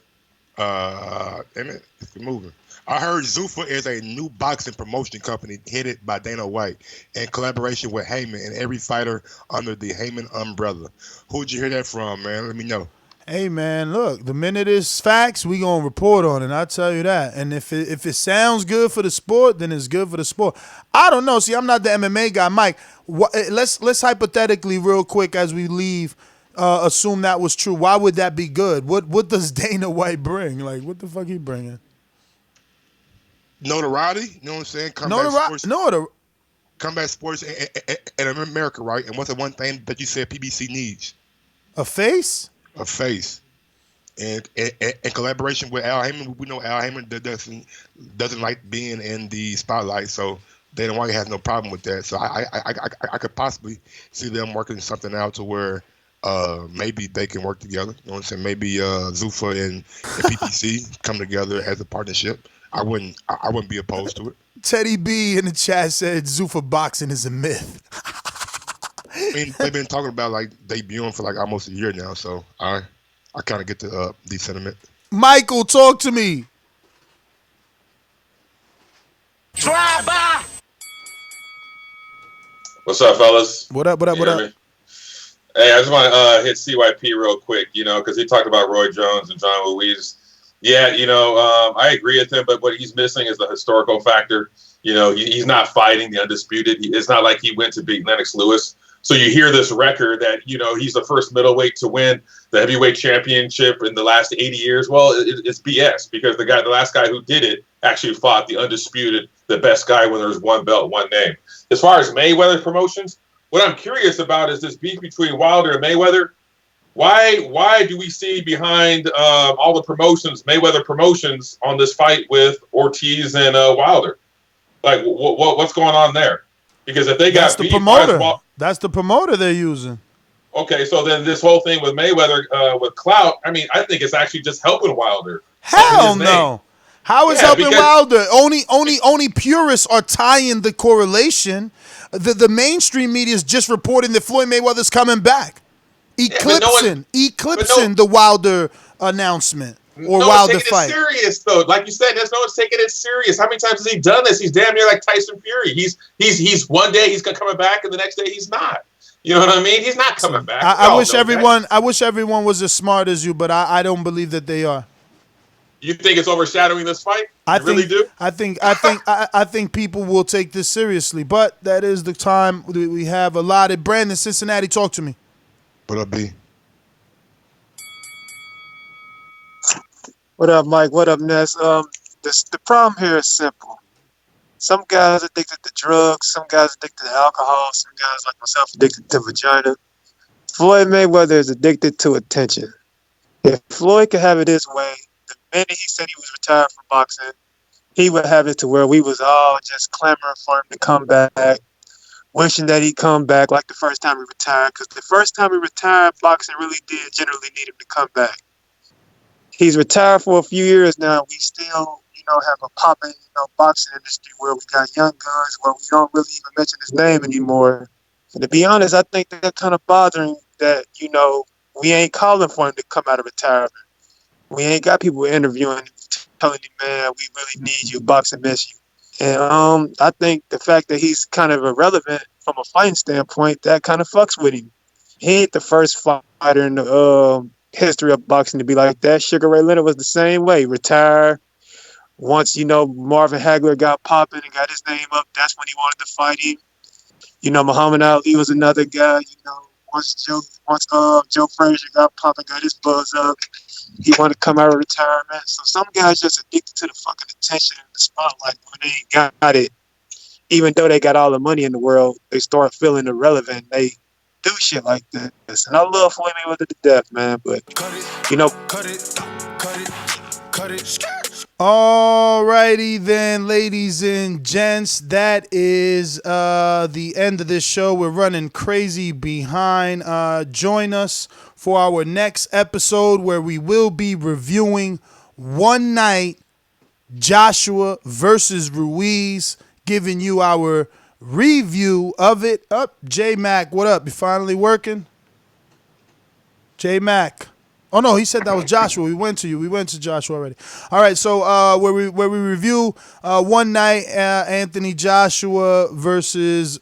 damn it, it's moving. I heard Zuffa is a new boxing promotion company headed by Dana White in collaboration with Heyman and every fighter under the Heyman umbrella. Who'd you hear that from, man? Let me know. Hey man, look, the minute it's facts, we gonna report on it. I tell you that. And if it sounds good for the sport, then it's good for the sport. I don't know. See, I'm not the MMA guy, Mike. Let's hypothetically, real quick, as we leave, assume that was true. Why would that be good? What does Dana White bring? Like, what the fuck he bringing? Notoriety. You know what I'm saying? Combat sports in America, right? And what's the one thing that you said PBC needs? A face. A face. And in collaboration with Al Heyman, we know Al Heyman doesn't like being in the spotlight, so Dana White has no problem with that. So I could possibly see them working something out to where maybe they can work together. You know what I'm saying? Maybe Zuffa and PTC come together as a partnership. I wouldn't be opposed to it. Teddy B in the chat said Zuffa boxing is a myth. I mean, they've been talking about like debuting for like almost a year now, so I kind of get the sentiment. Michael, talk to me. Drive by. What's up, fellas? What up? Me? Hey, I just want to hit CYP real quick, because he talked about Roy Jones and John Louise. Yeah, I agree with him, but what he's missing is the historical factor. He's not fighting the undisputed. It's not like he went to beat Lennox Lewis. So you hear this record that, he's the first middleweight to win the heavyweight championship in the last 80 years. Well, it's BS because the last guy who did it actually fought the undisputed, the best guy when there's one belt, one name. As far as Mayweather promotions, what I'm curious about is this beef between Wilder and Mayweather. Why do we see behind all the promotions, Mayweather promotions, on this fight with Ortiz and Wilder? Like, what's going on there? Because if they got beef, that's the promoter they're using. Okay, so then this whole thing with Mayweather with clout, I think it's actually just helping Wilder. Hell no. How is helping Wilder? Only purists are tying the correlation. The mainstream media is just reporting that Floyd Mayweather's coming back. Eclipsing the Wilder announcement or Wilder fight. It serious though, like you said, no one's taking it serious. How many times has he done this? He's damn near like Tyson Fury. He's one day he's coming back, and the next day he's not. You know what I mean? He's not coming back. I wish everyone was as smart as you, but I don't believe that they are. You think it's overshadowing this fight? Really do? I think people will take this seriously, but that is the time we have allotted. Brandon, Cincinnati, talk to me. What up, B? What up, Mike? What up, Ness? The problem here is simple. Some guys are addicted to drugs. Some guys are addicted to alcohol. Some guys, like myself, addicted to vagina. Floyd Mayweather is addicted to attention. If Floyd could have it his way, the minute he said he was retired from boxing, he would have it to where we was all just clamoring for him to come back, wishing that he'd come back like the first time he retired. Because the first time he retired, boxing really did generally need him to come back. He's retired for a few years now. We still, have a popping, boxing industry where we got young guns, where we don't really even mention his name anymore. And to be honest, I think that's kind of bothering that, we ain't calling for him to come out of retirement. We ain't got people interviewing him, telling him, man, we really need you. Boxing miss you. And I think the fact that he's kind of irrelevant from a fighting standpoint, that kind of fucks with him. He ain't the first fighter in the history of boxing to be like that. Sugar Ray Leonard was the same way. Retired. Once, Marvin Hagler got popping and got his name up, that's when he wanted to fight him. Muhammad Ali was another guy. Once Joe Frazier got popping, got his buzz up, he wanted to come out of retirement. So some guys just addicted to the fucking attention and the spotlight when they ain't got it. Even though they got all the money in the world, they start feeling irrelevant. They do shit like this. And I love Floyd Mayweather to death, man. But, Cut it. Alrighty then, ladies and gents, that is the end of this show. We're running crazy behind. Join us for our next episode where we will be reviewing One Night Joshua versus Ruiz, giving you our review of it. Up, J Mac, what up? You finally working? J Mac. Oh no, he said that was Joshua. We went to you. We went to Joshua already. All right, so where we review One Night Anthony Joshua versus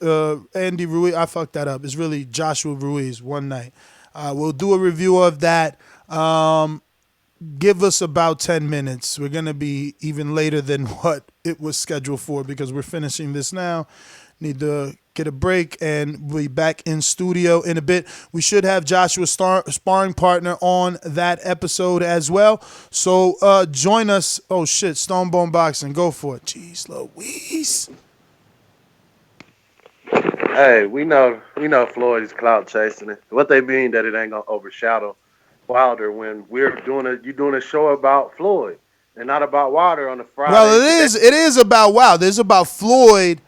Andy Ruiz. I fucked that up. It's really Joshua Ruiz. One Night. We'll do a review of that. Give us about 10 minutes. We're gonna be even later than what it was scheduled for because we're finishing this now. Need to get a break and we'll be back in studio in a bit. We should have Joshua's sparring partner on that episode as well. So join us. Oh shit, Stonebone Boxing. Go for it. Jeez Louise. Hey, we know Floyd is clout chasing it. What they mean that it ain't gonna overshadow Wilder when you're doing a show about Floyd and not about Wilder on the Friday. Well, it is about Wilder. It's about Floyd.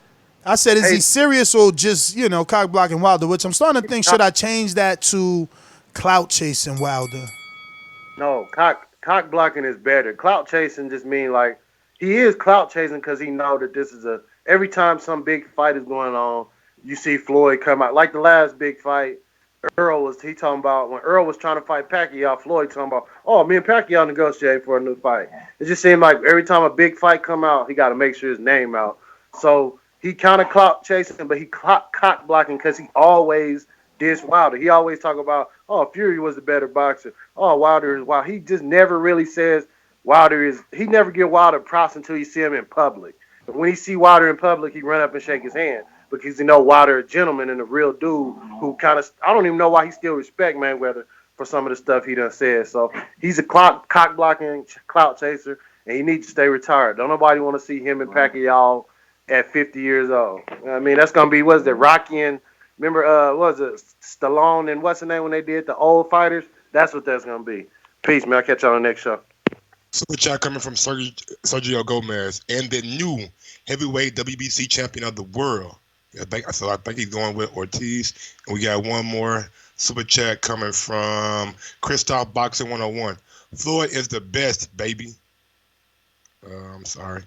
I said, is he serious or just, cock blocking Wilder? Which I'm starting to think, should I change that to clout chasing Wilder? No, cock blocking is better. Clout chasing just mean like he is clout chasing because he know that this is every time some big fight is going on, you see Floyd come out. Like the last big fight, he talking about when Earl was trying to fight Pacquiao, Floyd talking about, oh, me and Pacquiao negotiating for a new fight. It just seemed like every time a big fight come out, he got to make sure his name out. So he kind of clout chasing, but he cock blocking because he always diss Wilder. He always talk about, oh, Fury was the better boxer. Oh, Wilder is Wilder. He just never really says he never give Wilder props until you see him in public. But when he see Wilder in public, he run up and shake his hand because Wilder a gentleman and a real dude who kind of, I don't even know why he still respect Mayweather for some of the stuff he done said. So he's a cock blocking clout chaser, and he needs to stay retired. Don't nobody want to see him and Pacquiao at 50 years old. I mean, that's going to be, what is it, Rocky and, remember, what was it, Stallone and what's the name when they did the old fighters? That's what that's going to be. Peace, man. I'll catch y'all on the next show. Super chat coming from Sergio Gomez and the new heavyweight WBC champion of the world. I think he's going with Ortiz. And we got one more super chat coming from Christoph Boxing 101. Floyd is the best, baby. I'm sorry.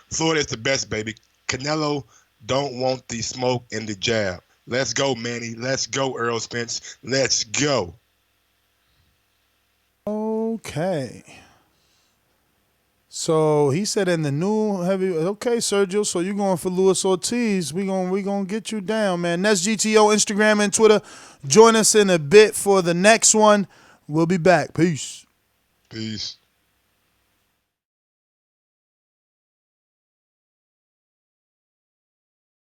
Floyd is the best, baby. Canelo don't want the smoke and the jab. Let's go, Manny. Let's go, Earl Spence. Let's go. Okay. So he said in the new heavy. Okay, Sergio. So you're going for Luis Ortiz. We gonna get you down, man. That's GTO, Instagram and Twitter. Join us in a bit for the next one. We'll be back. Peace. Peace.